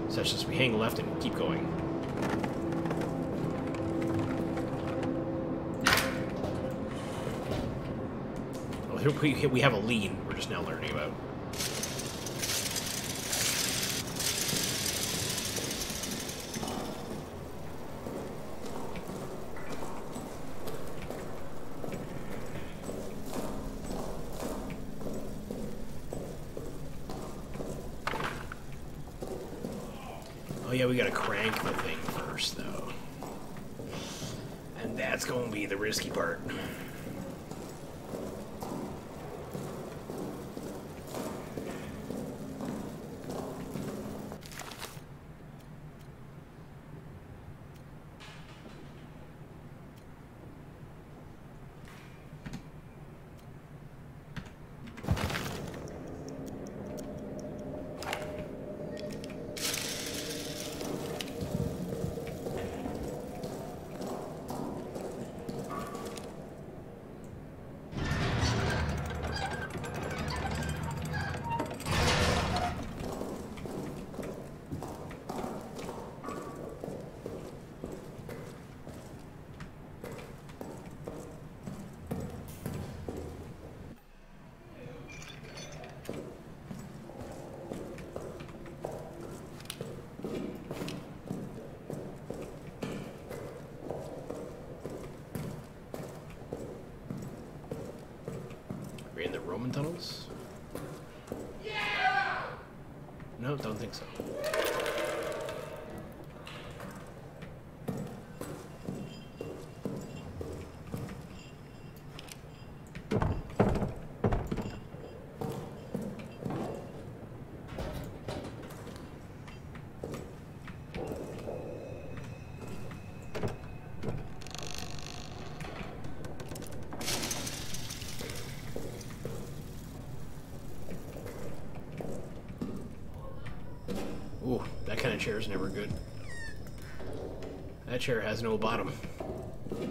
such as we hang left and keep going. Oh, here we have a lean we're just now learning about. Oh yeah, we gotta crank the thing first, though. And that's gonna be the risky part. We're in the Roman tunnels? Yeah! No, don't think so. Ooh, that kind of chair is never good. That chair has no bottom. Do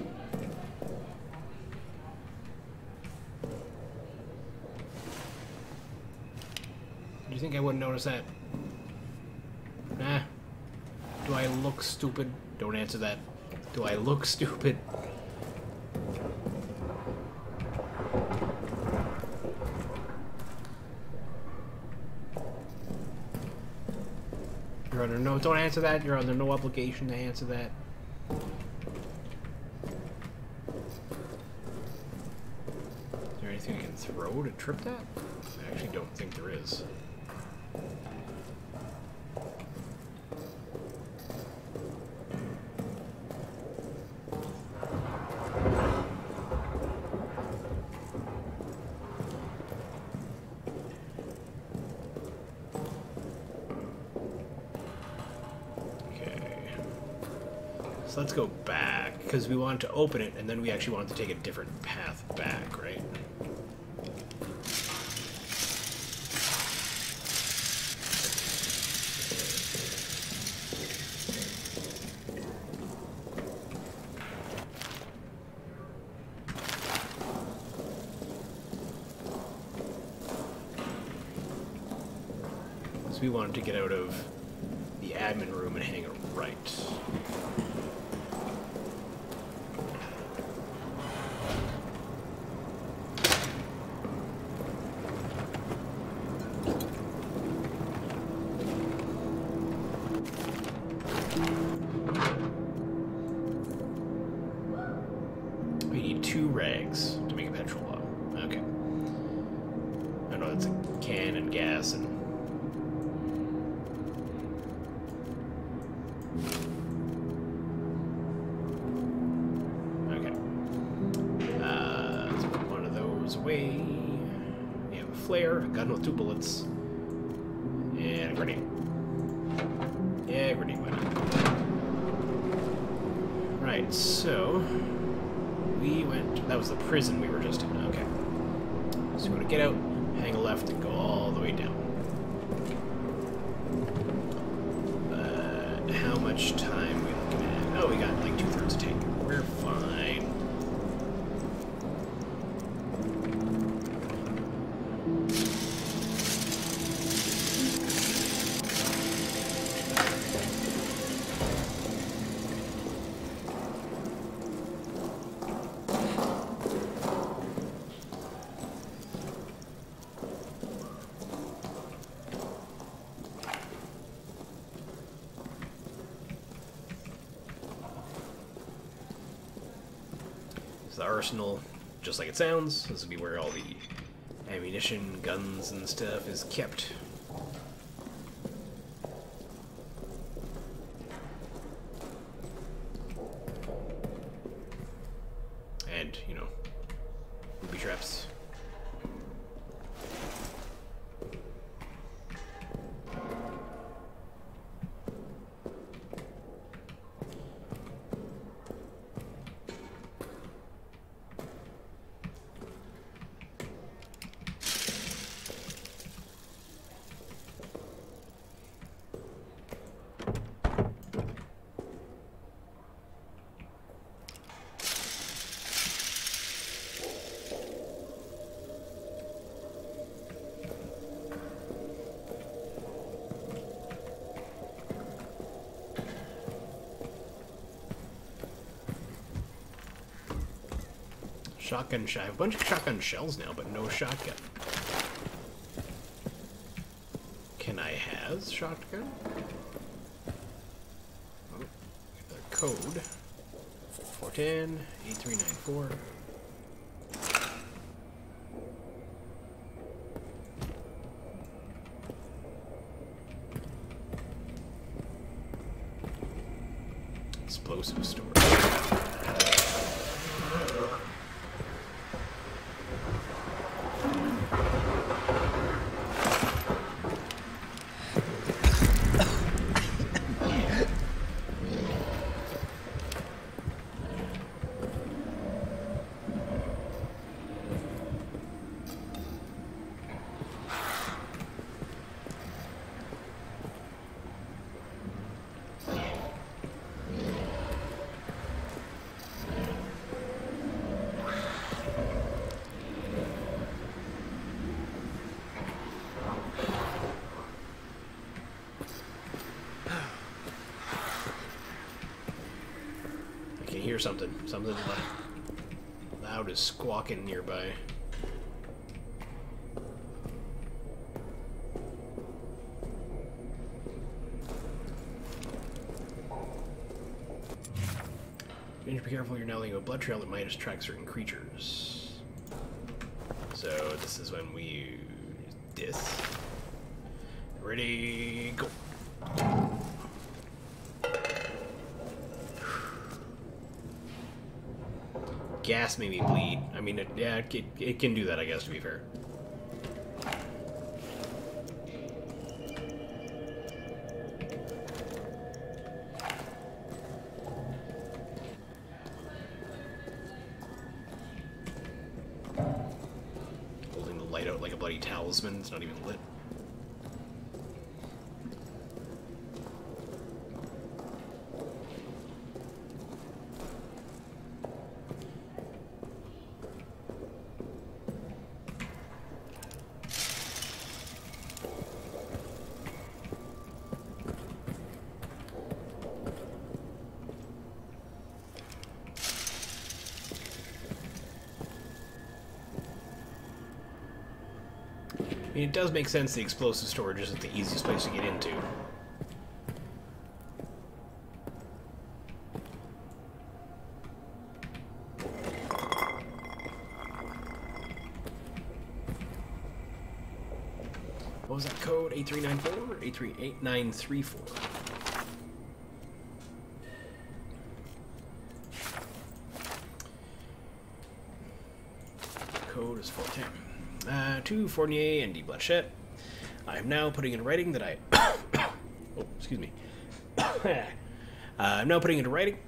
you think I wouldn't notice that? Nah. Do I look stupid? Don't answer that. Do I look stupid? You're under no, don't answer that. You're under no obligation to answer that. Is there anything I can throw to trip that? I actually don't think there is. So let's go back, because we wanted to open it, and then we actually wanted to take a different path back, right? So we wanted to get out of the admin room and hang a right. We need 2 rags to make a petrol bomb. Okay. I know it's a can and gas and... Okay. Let's put one of those away. We have a flare, a gun with 2 bullets, and a grenade. Yeah, grenade went. Right. Alright, so we went. That was the prison we were just in. Okay. So we're going to get out, hang a left, and go all the way down. How much time are we looking at? Oh, we got like 2/3 a tank. We're fine. The arsenal, just like it sounds. This would be where all the ammunition, guns, and stuff is kept. And, you know, booby traps. Shotgun shell. I have a bunch of shotgun shells now, but no shotgun. Can I has shotgun? Oh, the code. 410 8394. Explosive storage. Hear something. Something loud is squawking nearby. You need to be careful. You're now leaving a blood trail that might attract certain creatures. So this is when we use this. Ready, go. Gas made me bleed. I mean, it can do that, I guess, to be fair. Holding the light out like a bloody talisman. It's not even lit. I mean, it does make sense the explosive storage isn't the easiest place to get into. What was that code? 8394? 838934. Code is 410. To Fournier and D. Blanchette. I am now putting in writing that I... oh, excuse me. I'm now putting into writing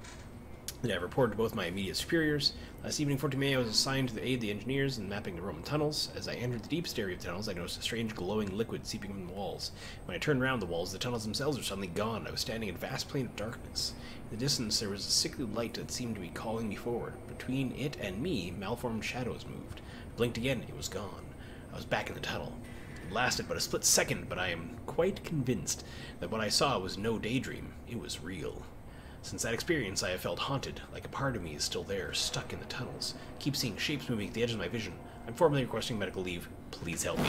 Then I reported to both my immediate superiors. Last evening, 14 May, I was assigned to aid the engineers in mapping the Roman tunnels. As I entered the deepest area of the tunnels, I noticed a strange glowing liquid seeping from the walls. When I turned around the walls, the tunnels themselves were suddenly gone. I was standing in a vast plain of darkness. In the distance, there was a sickly light that seemed to be calling me forward. Between it and me, malformed shadows moved. I blinked again, it was gone. I was back in the tunnel. It lasted but a split second, but I am quite convinced that what I saw was no daydream. It was real. Since that experience, I have felt haunted, like a part of me is still there, stuck in the tunnels. I keep seeing shapes moving at the edge of my vision. I'm formally requesting medical leave. Please help me.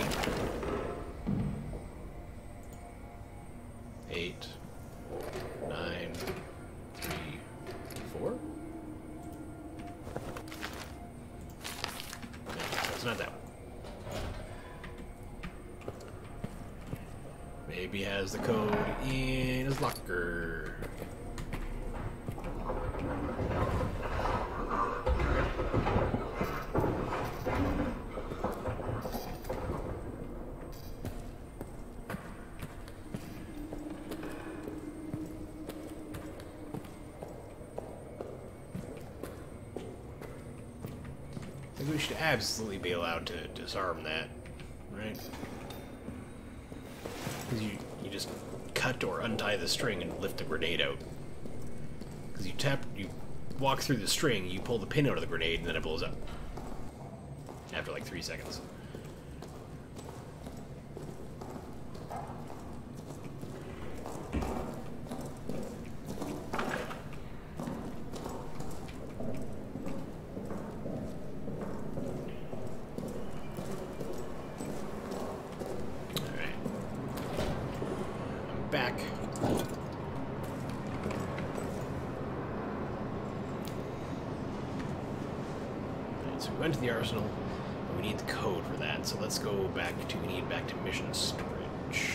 8, 9, 3, 4? No, it's not that one. Maybe he has the code in his locker. I think we should absolutely be allowed to disarm that, right? Because you just cut or untie the string and lift the grenade out. Because you walk through the string, you pull the pin out of the grenade, and then it blows up. After like 3 seconds. Back. Alright, so we went to the arsenal, and we need the code for that, so let's go back to, mission storage.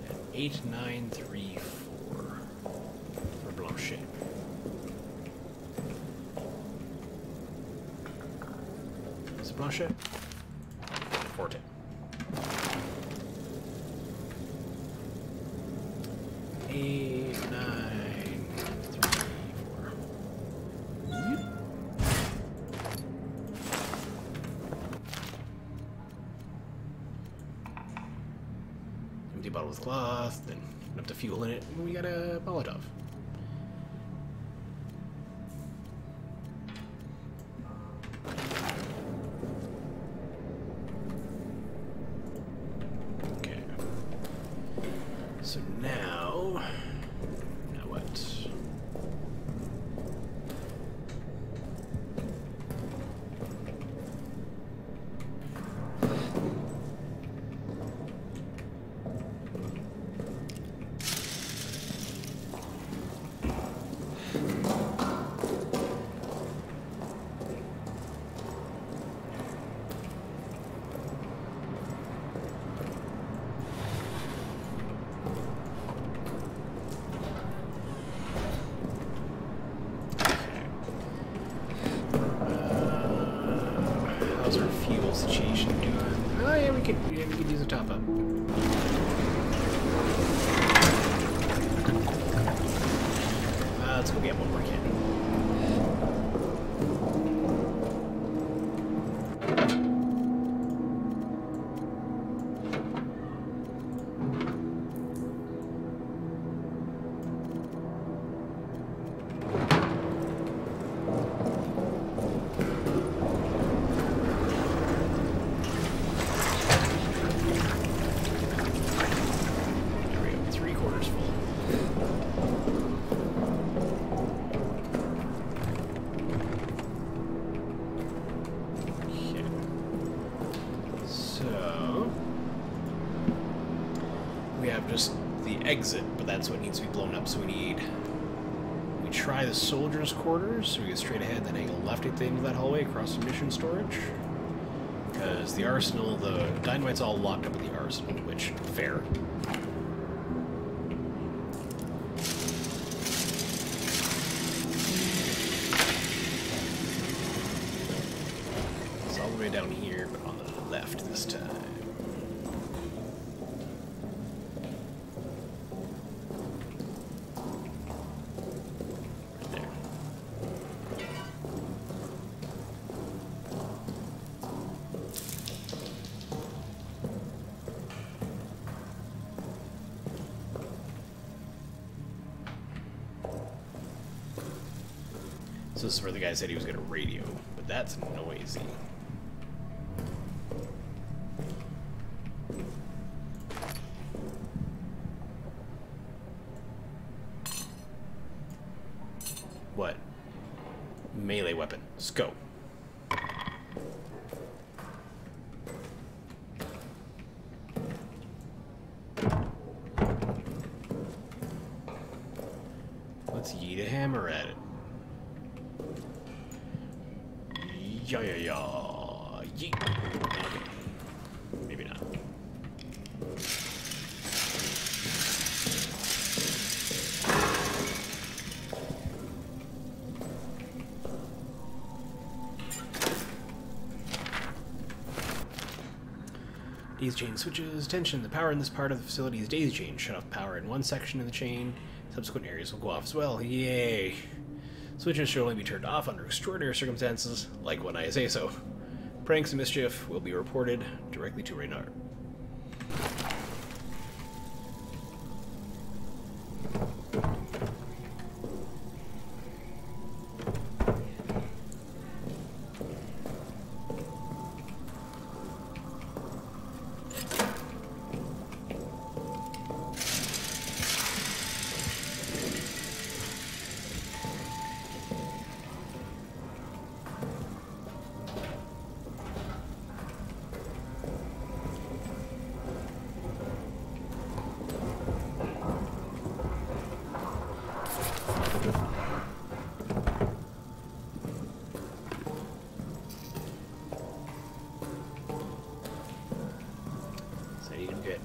At 8934 for Blanchet. Is it Blanchet? Forte. Eight, 9, 3, 4. Empty bottle with cloth, then enough to fuel in it, and we got a Molotov. Okay. So now what? How's our fuel situation doing? Oh yeah, we could use a top up. Let's go get one more kit. There we go, 3/4 full. Okay. So we have just the exit, but that's what needs to be blown up, so we try the soldiers' quarters, so we get straight ahead, then angle left at the end of that hallway across the mission storage. Because the arsenal, the dynamite's all locked up in the arsenal, which, fair. way down here, but on the left this time. Right there. So this is where the guy said he was going to radio, but that's noisy. What? Melee weapon. Let's go. Let's yeet a hammer at it. Yeah, yeah, yeah. Yeet. Okay. Maybe not. Daisy chain switches. Attention, the power in this part of the facility is daisy chain. Shut off power in one section of the chain. Subsequent areas will go off as well. Yay. Switches should only be turned off under extraordinary circumstances, like when I say so. Pranks and mischief will be reported directly to Reynard.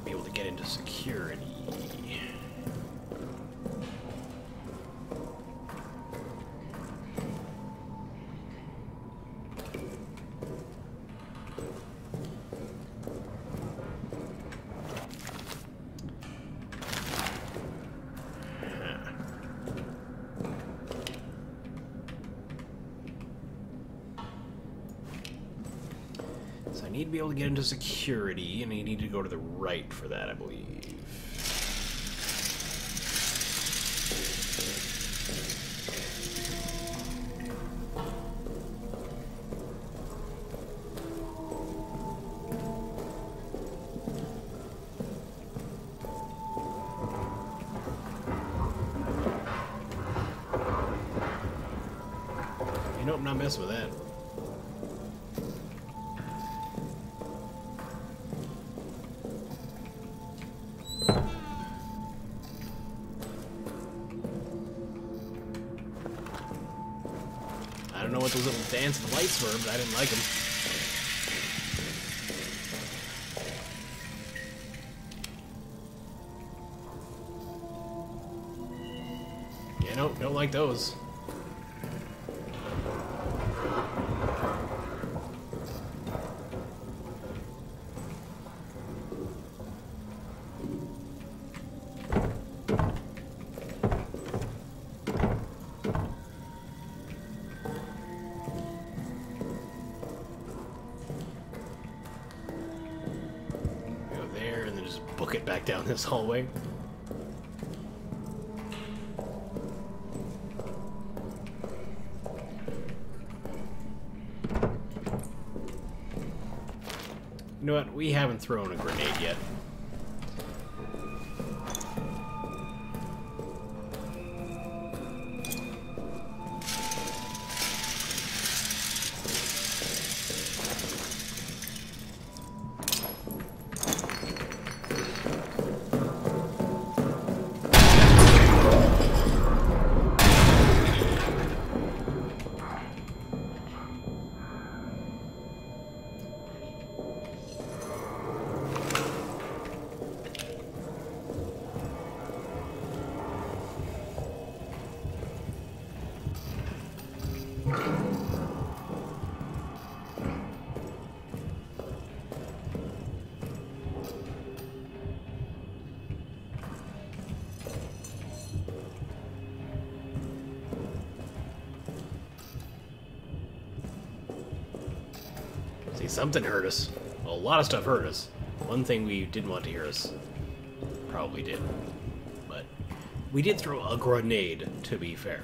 Be able to get into security. So I need to be able to get into security, and I need to go to the right for that, I believe. You know, I'm not messing with that. I don't know what those little dancing lights were, but I didn't like them. Yeah, no, don't like those. Book it back down this hallway. You know what? We haven't thrown a grenade yet. See, something hurt us. Well, a lot of stuff hurt us. One thing we didn't want to hear us probably did. But we did throw a grenade, to be fair.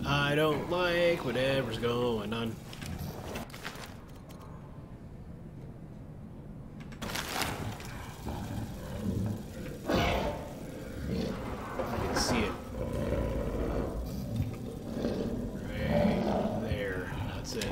I don't like whatever's going on. I can see it. Right there. That's it.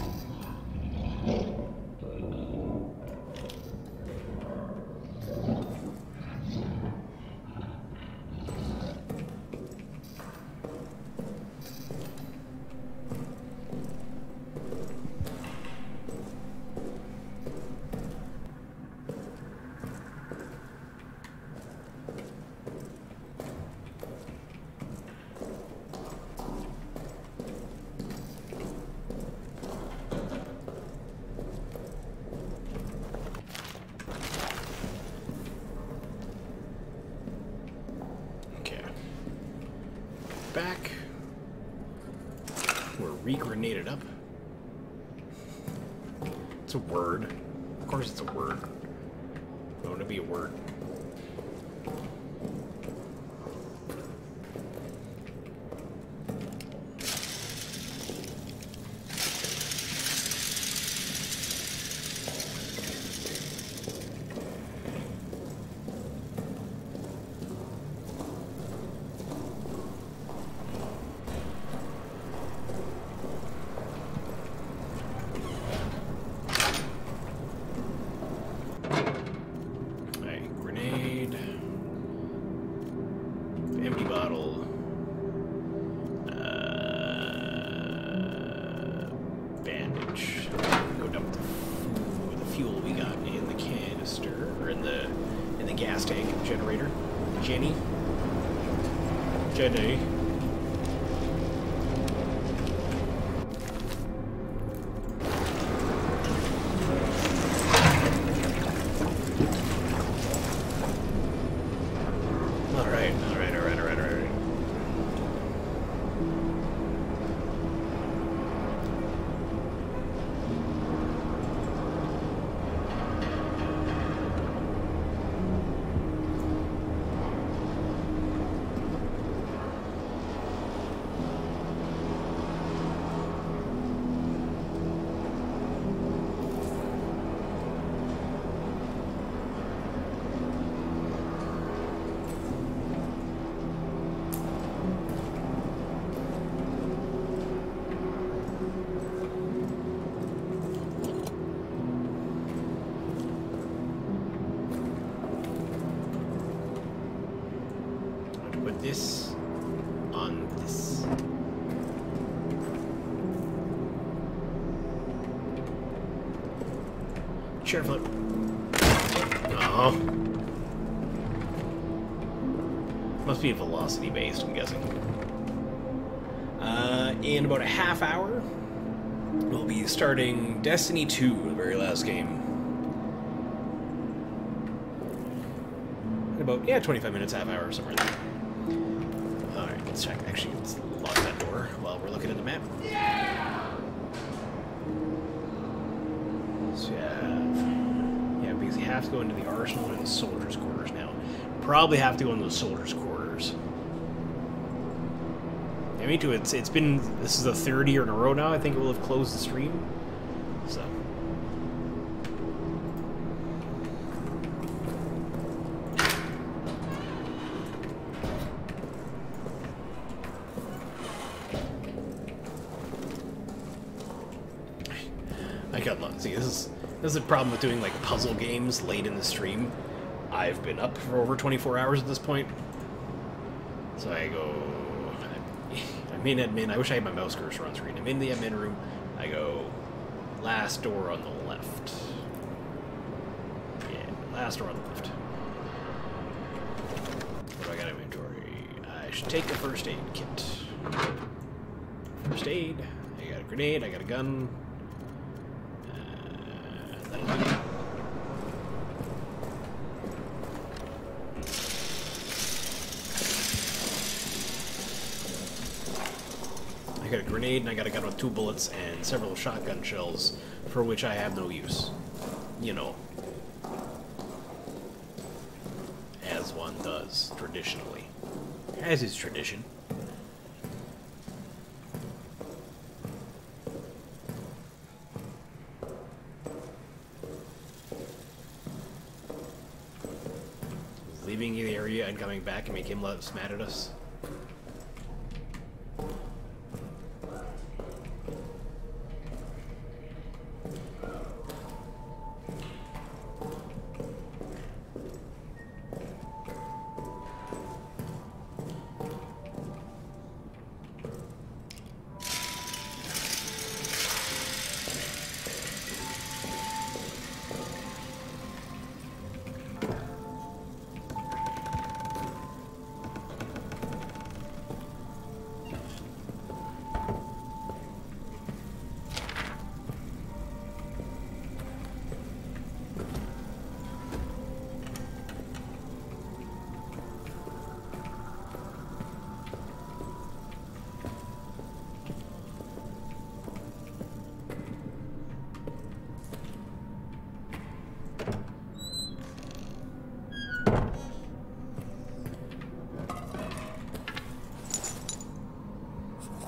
Back. We're re-grenaded up. It's a word. Of course it's a word. I want to be a word. Empty bottle. Bandage. Go dump the fuel we got in the canister, or in the gas tank generator. Jenny. All right. This on this. Chair flip. Oh. Must be velocity based, I'm guessing. In about a half hour, we'll be starting Destiny 2, the very last game. In about, 25 minutes, half hour, somewhere there. Alright, let's check. Actually, let's lock that door while we're looking at the map. So, yeah, because you have to go into the arsenal and the soldiers' quarters now. Probably have to go into the soldiers' quarters. Yeah, me too. It's been, this is the third year in a row now. I think it will have closed the stream. So. See, this is the problem with doing like puzzle games late in the stream. I've been up for over 24 hours at this point, so I go. I'm in admin. I wish I had my mouse cursor on screen. I'm in the admin room. I go last door on the left. Yeah, last door on the left. should take a first aid kit. First aid. I got a grenade, I got a gun. That'll do. I got a grenade and I got a gun with 2 bullets and several shotgun shells for which I have no use. You know. As one does, traditionally. As is tradition. Leaving the area and coming back and make him less mad at us.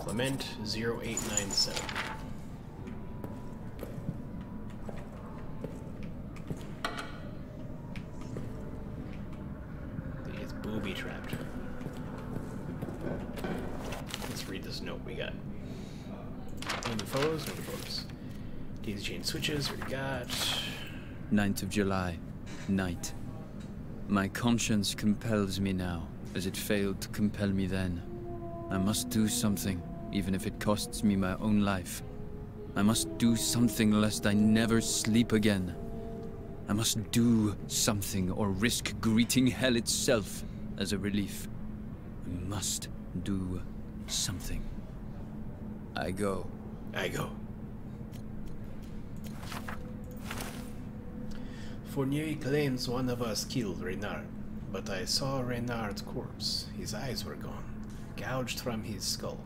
Clement 0897. It's booby trapped. Let's read this note we got. No new photos, no new photos. Daisy chain switches, we got. 9th of July, night. My conscience compels me now, as it failed to compel me then. I must do something, even if it costs me my own life. I must do something lest I never sleep again. I must do something or risk greeting hell itself as a relief. I must do something. I go. I go. Fournier claims one of us killed Reynard, but I saw Reynard's corpse. His eyes were gone, gouged from his skull.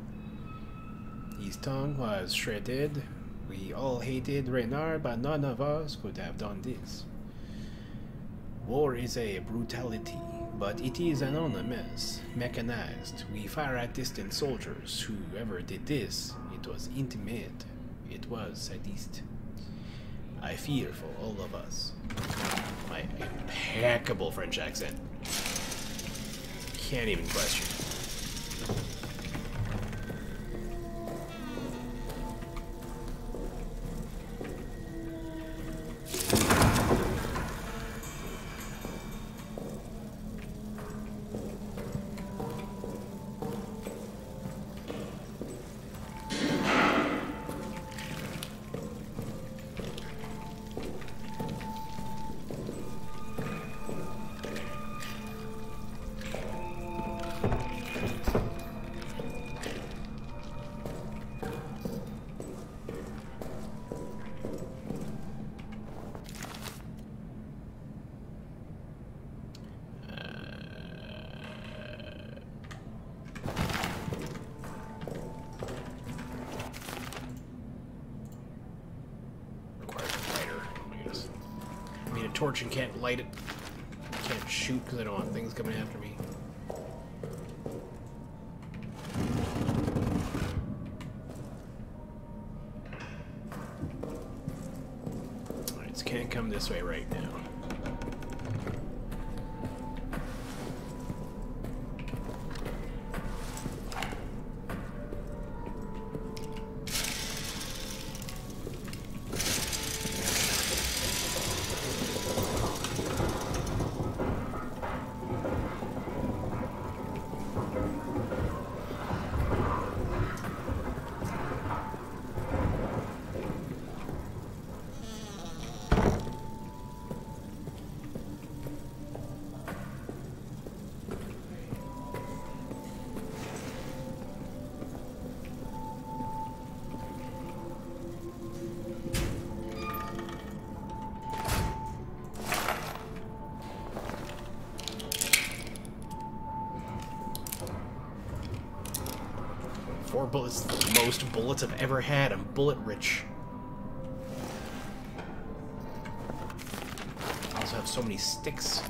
His tongue was shredded. We all hated Reynard, but none of us could have done this. War is a brutality, but it is anonymous, mechanized. We fire at distant soldiers. Whoever did this, it was intimate. It was sadist. I fear for all of us. My impeccable French accent. Can't even question. Torch and can't light it. Can't shoot because I don't want things coming after me. Alright, so can't come this way right now. 4 bullets, the most bullets I've ever had. I'm bullet rich. I also have so many sticks.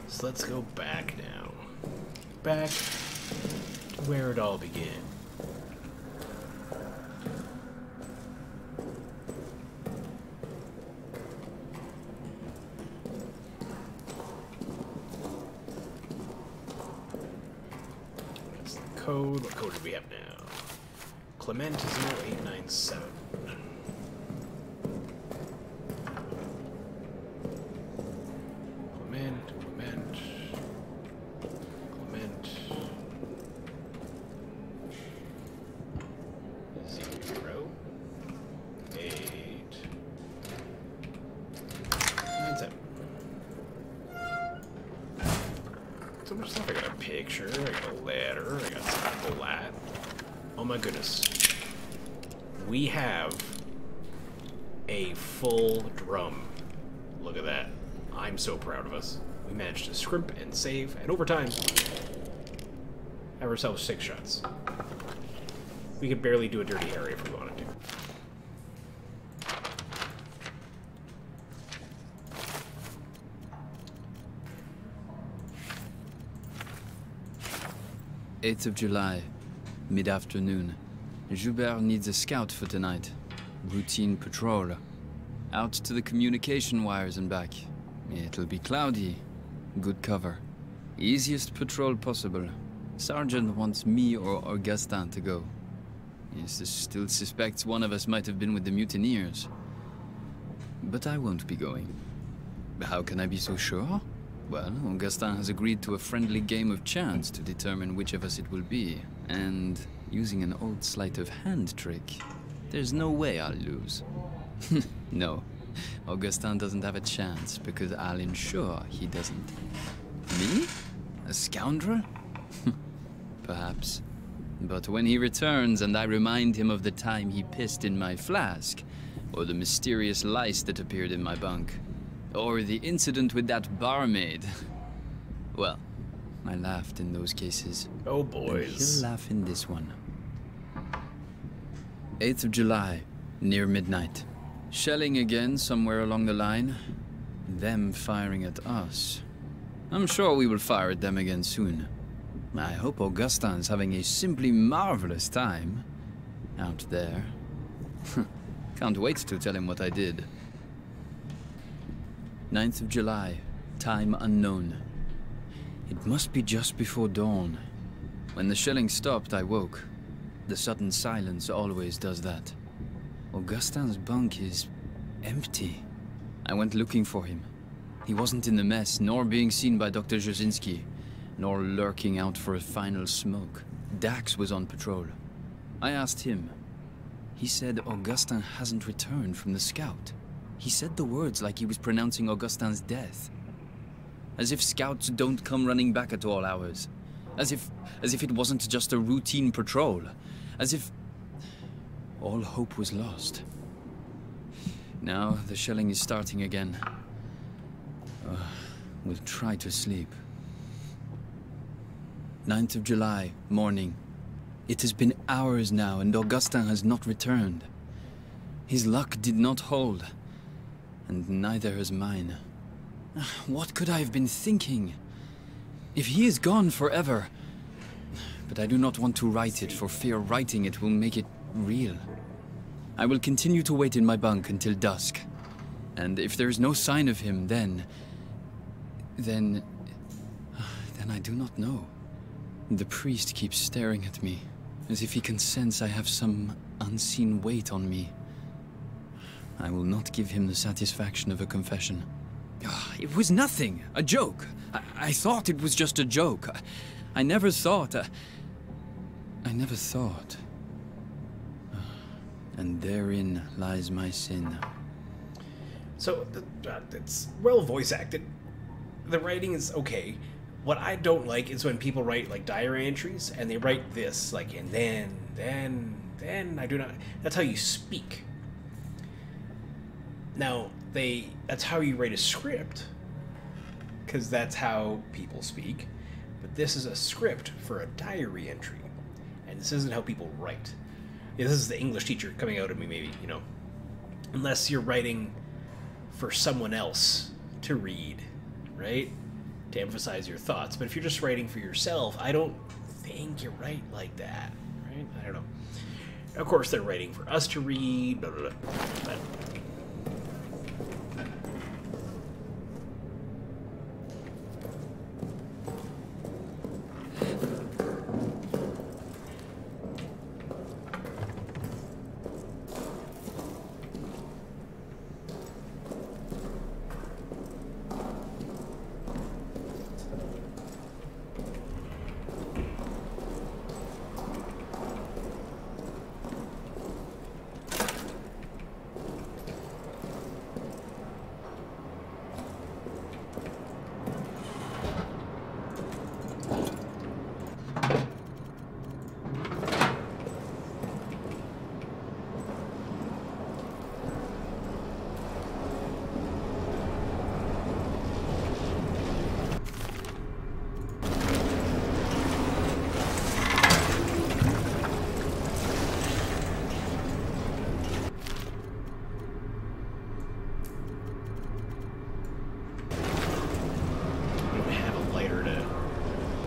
So let's go back now. Back to where it all began. That's the code. What code do we have now? Clement 0897. So much stuff. I got a picture, I got a letter, I got some lat. Oh my goodness. We have a full drum. Look at that. I'm so proud of us. We managed to scrimp and save, and over time, have ourselves 6 shots. We could barely do a dirty area if we wanted to. 8th of July, mid-afternoon. Joubert needs a scout for tonight. Routine patrol. Out to the communication wires and back. It'll be cloudy. Good cover. Easiest patrol possible. Sergeant wants me or Augustin to go. He still suspects one of us might have been with the mutineers. But I won't be going. How can I be so sure? Well, Augustin has agreed to a friendly game of chance to determine which of us it will be. And using an old sleight of hand trick, there's no way I'll lose. No, Augustin doesn't have a chance because I'll ensure he doesn't. Me? A scoundrel? Perhaps. But when he returns and I remind him of the time he pissed in my flask, or the mysterious lice that appeared in my bunk, or the incident with that barmaid. Well, I laughed in those cases. Oh boys. And he'll laugh in this one. 8th of July, near midnight. Shelling again somewhere along the line. Them firing at us. I'm sure we will fire at them again soon. I hope Augustin's having a simply marvelous time out there. Can't wait to tell him what I did. 9th of July, time unknown. It must be just before dawn. When the shelling stopped, I woke. The sudden silence always does that. Augustin's bunk is empty. I went looking for him. He wasn't in the mess, nor being seen by Dr. Jasinski, nor lurking out for a final smoke. Dax was on patrol. I asked him. He said Augustin hasn't returned from the scout. He said the words like he was pronouncing Augustin's death. As if scouts don't come running back at all hours. As if it wasn't just a routine patrol. As if all hope was lost. Now the shelling is starting again. We'll try to sleep. 9th of July, morning. It has been hours now and Augustin has not returned. His luck did not hold. And neither has mine. What could I have been thinking? If he is gone forever... But I do not want to write it, for fear writing it will make it real. I will continue to wait in my bunk until dusk. And if there is no sign of him, then I do not know. The priest keeps staring at me, as if he can sense I have some unseen weight on me. I will not give him the satisfaction of a confession. It was nothing. A joke. I thought it was just a joke. I never thought. I never thought. And therein lies my sin. So, it's well voice acted. The writing is okay. What I don't like is when people write, like, diary entries, and they write this, like, and then, I do not... That's how you speak. Now, that's how you write a script, because that's how people speak, but this is a script for a diary entry, and this isn't how people write. Yeah, this is the English teacher coming out of me, maybe, you know. Unless you're writing for someone else to read, right? To emphasize your thoughts. But if you're just writing for yourself, I don't think you write like that, right? I don't know. Of course, they're writing for us to read, blah, blah, blah. But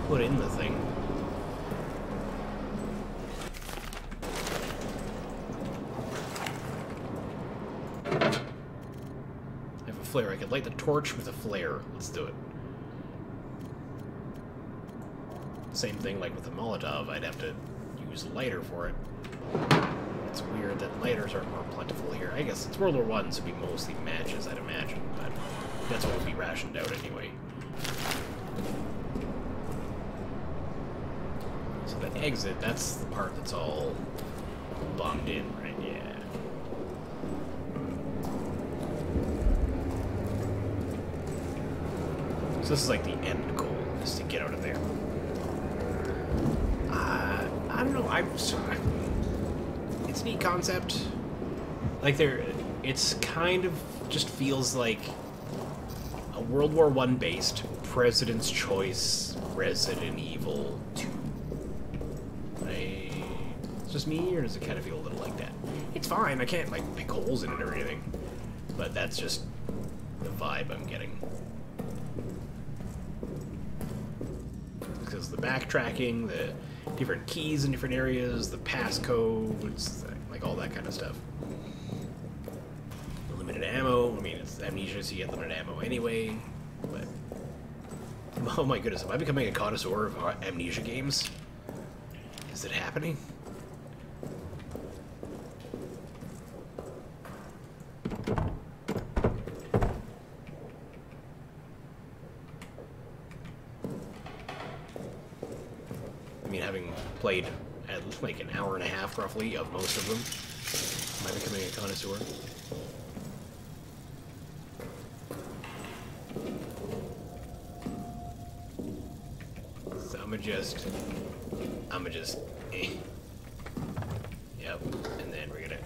put in the thing. I have a flare. I could light the torch with a flare. Let's do it. Same thing like with the Molotov. I'd have to use a lighter for it. It's weird that lighters are more plentiful here. I guess it's World War I, so it'd be mostly matches, I'd imagine, but that's what would be rationed out anyway. So the exit, that's the part that's all bombed in, right? Yeah. So this is like the end goal, is to get out of there. I don't know, it's a neat concept. Like it's kind of just feels like a World War I based President's Choice Resident Evil 2. It's just me, or does it kind of feel a little like that? It's fine, I can't like pick holes in it or anything, but that's just the vibe I'm getting. Because the backtracking, the different keys in different areas, the passcodes, like all that kind of stuff. The limited ammo, I mean, it's Amnesia, so you get limited ammo anyway, but... Oh my goodness, am I becoming a connoisseur of Amnesia games? Is it happening? I mean, having played at like an hour and a half, roughly, of most of them, am I becoming a connoisseur? So I'ma just, Yep, and then we're gonna,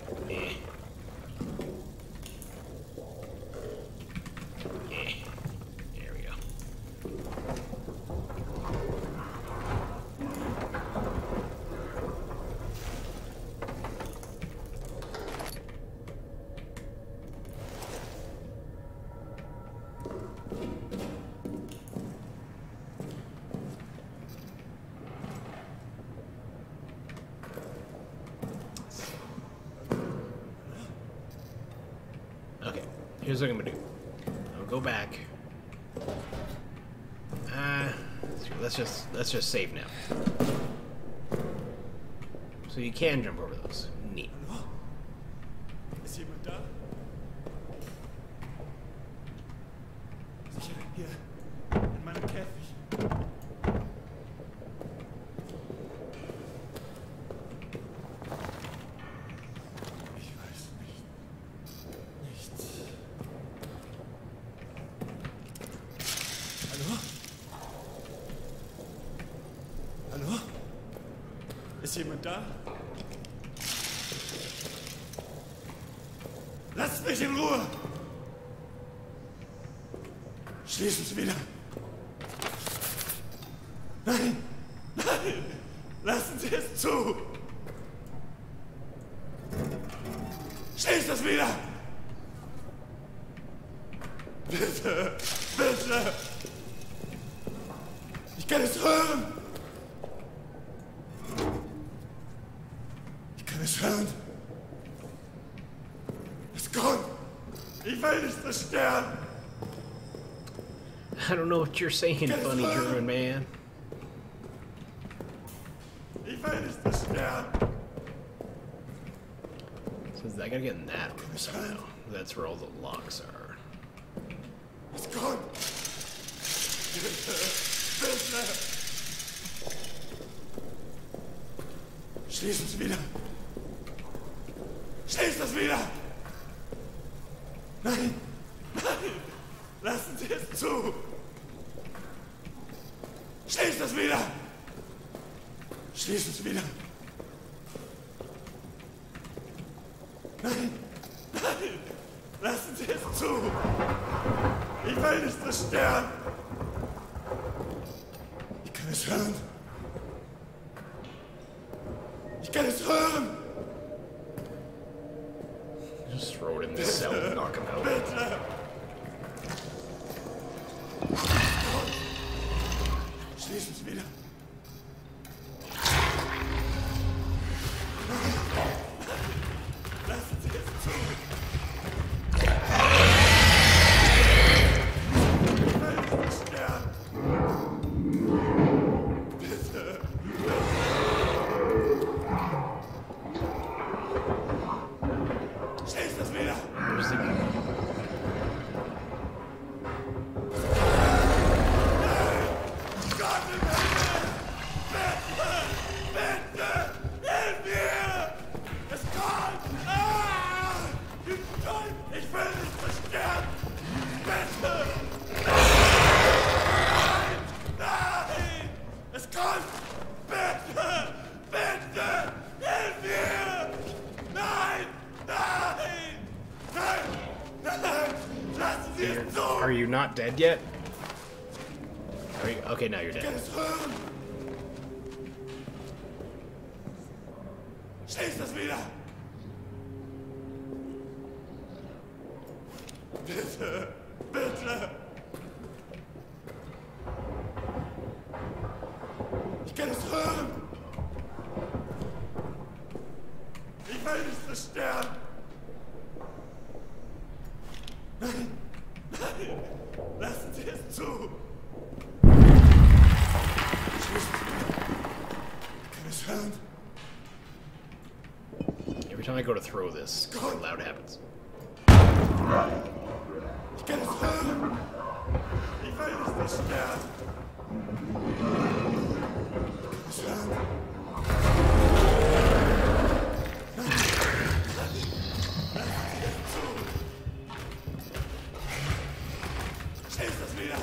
There we go. Okay, here's what I'm gonna do. I'll go back. Let's just save now. So you can jump over those. Neat. hier in meinem Käfig. Ich weiß nicht. Nichts. Hallo? Hallo? Ist jemand da? Lasst mich in Ruhe! Schließen Sie wieder! Nein! Nein! Lassen Sie es zu! Schließt es wieder! Bitte! Bitte! Ich kann es hören! Ich kann es hören! Es kommt! Ich will nicht versterben! I don't know what you're saying, funny German man. Ich will nicht versterben! So I gotta get in that room somehow. That's where all the locks are. Es kommt! Bitte! Bitte! Schließ es wieder! Schließ es wieder! Nein! Nein! Lassen Sie es zu! Schließ es wieder! Schließ es wieder! Nein! Nein! Lassen Sie es zu! Ich will nicht versterben! Ich kann es hören! Ich kann es hören! Just throw it in this cell and knock him out. Bitte! Schließen Sie wieder! Lassen Sie es zu! Ich will nicht sterben! Bitte! Schließt es wieder! Where's the Gott im Himmel! Bitte! Bitte! Hilf mir! Es kommt! Ah! Ich will nicht versterben! Bitte! Nein! Nein! Es kommt! Bitte! Bitte! Hilf mir! Nein! Nein! Nein! Nein! Lassen Sie es zu! Are you not dead yet? Are you, okay, now you're Ich kann dead. es hören! Schließ das wieder! Bitte! Bitte! Ich kann es hören! Ich will nicht versterben! Nein! Nein! Lassen Sie es zu! Schließ es wieder! Ich kann es hören! Every time I go to throw this, something loud happens. Ich kann es hören! Ich will nicht versterben! Ich kann es hören! Schließ das wieder!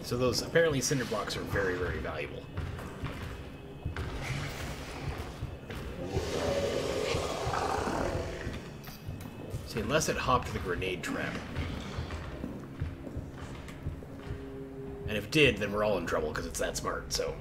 So those, apparently cinder blocks are very, very valuable. See, unless it hopped the grenade trap. And if it did, then we're all in trouble because it's that smart, so...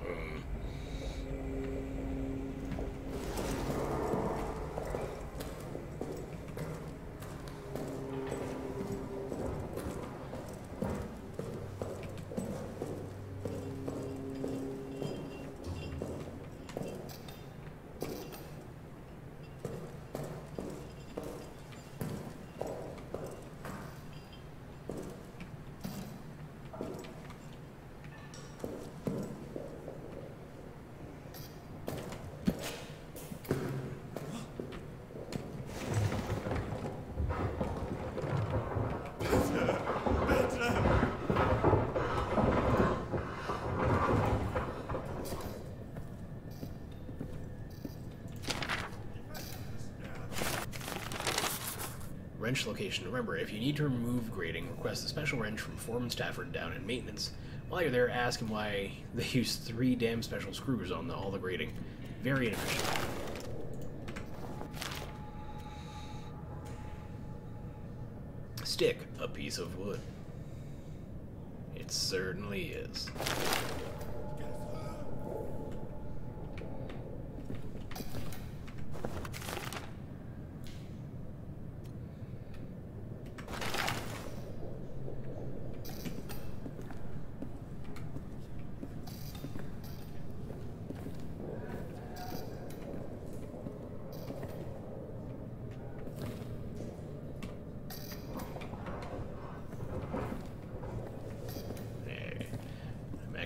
wrench location. Remember, if you need to remove grating, request a special wrench from Foreman Stafford down in maintenance. While you're there, ask him why they use 3 damn special screws on all the grating. Very inefficient. Stick, a piece of wood. It certainly is.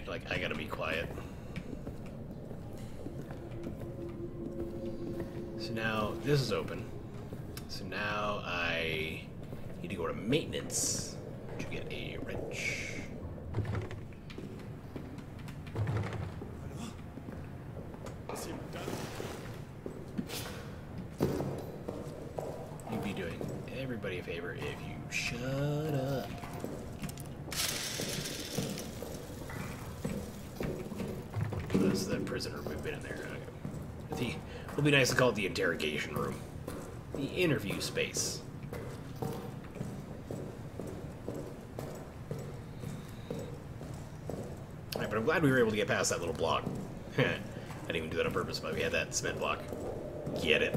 Like I gotta be quiet. So now this is open. So now I need to go to maintenance to get a wrench. You'd be doing everybody a favor if you shut up. That's the prisoner we've been in there. Okay. It'll be nice to call it the interrogation room. The interview space. Alright, but I'm glad we were able to get past that little block. I didn't even do that on purpose, but we had that cement block. Get it.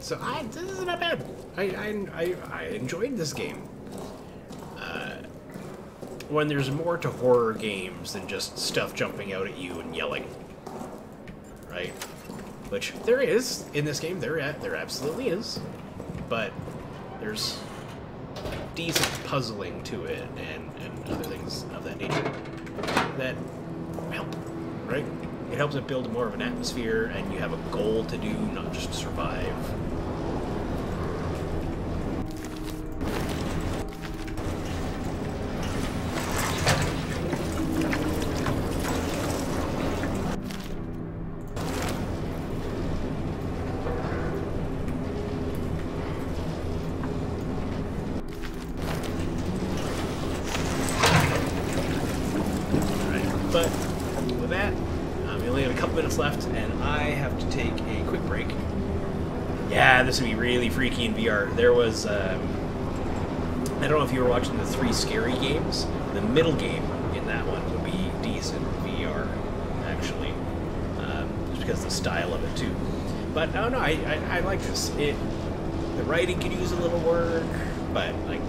So this is not bad. I enjoyed this game. When there's more to horror games than just stuff jumping out at you and yelling, right? Which there is in this game. There absolutely is, but there's decent puzzling to it and other things of that nature that help, right? It helps it build more of an atmosphere, and you have a goal to do, not just survive. But with that, we only have a couple minutes left, and I have to take a quick break. Yeah, this would be really freaky in VR. There was, I don't know if you were watching the 3 scary games. The middle game in that one would be decent VR, actually, just because of the style of it too. But no, I like this. The writing could use a little work, but like,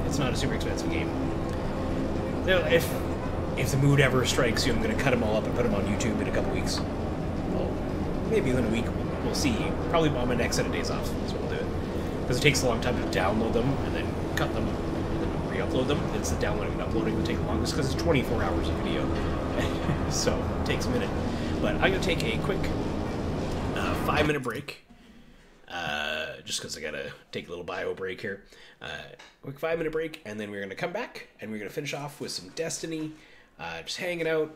it's not a super expensive game. You know, if the mood ever strikes you, I'm going to cut them all up and put them on YouTube in a couple weeks. Well, maybe within a week, we'll see. Probably on my next set of days off is when we'll do it. Because it takes a long time to download them and then cut them and then re-upload them. It's the downloading and uploading that take the longest because it's 24 hours of video. So it takes a minute. But I'm going to take a quick 5-minute break. Just because I got to take a little bio break here. Quick 5-minute break, and then we're going to come back and we're going to finish off with some Destiny. Just hanging out.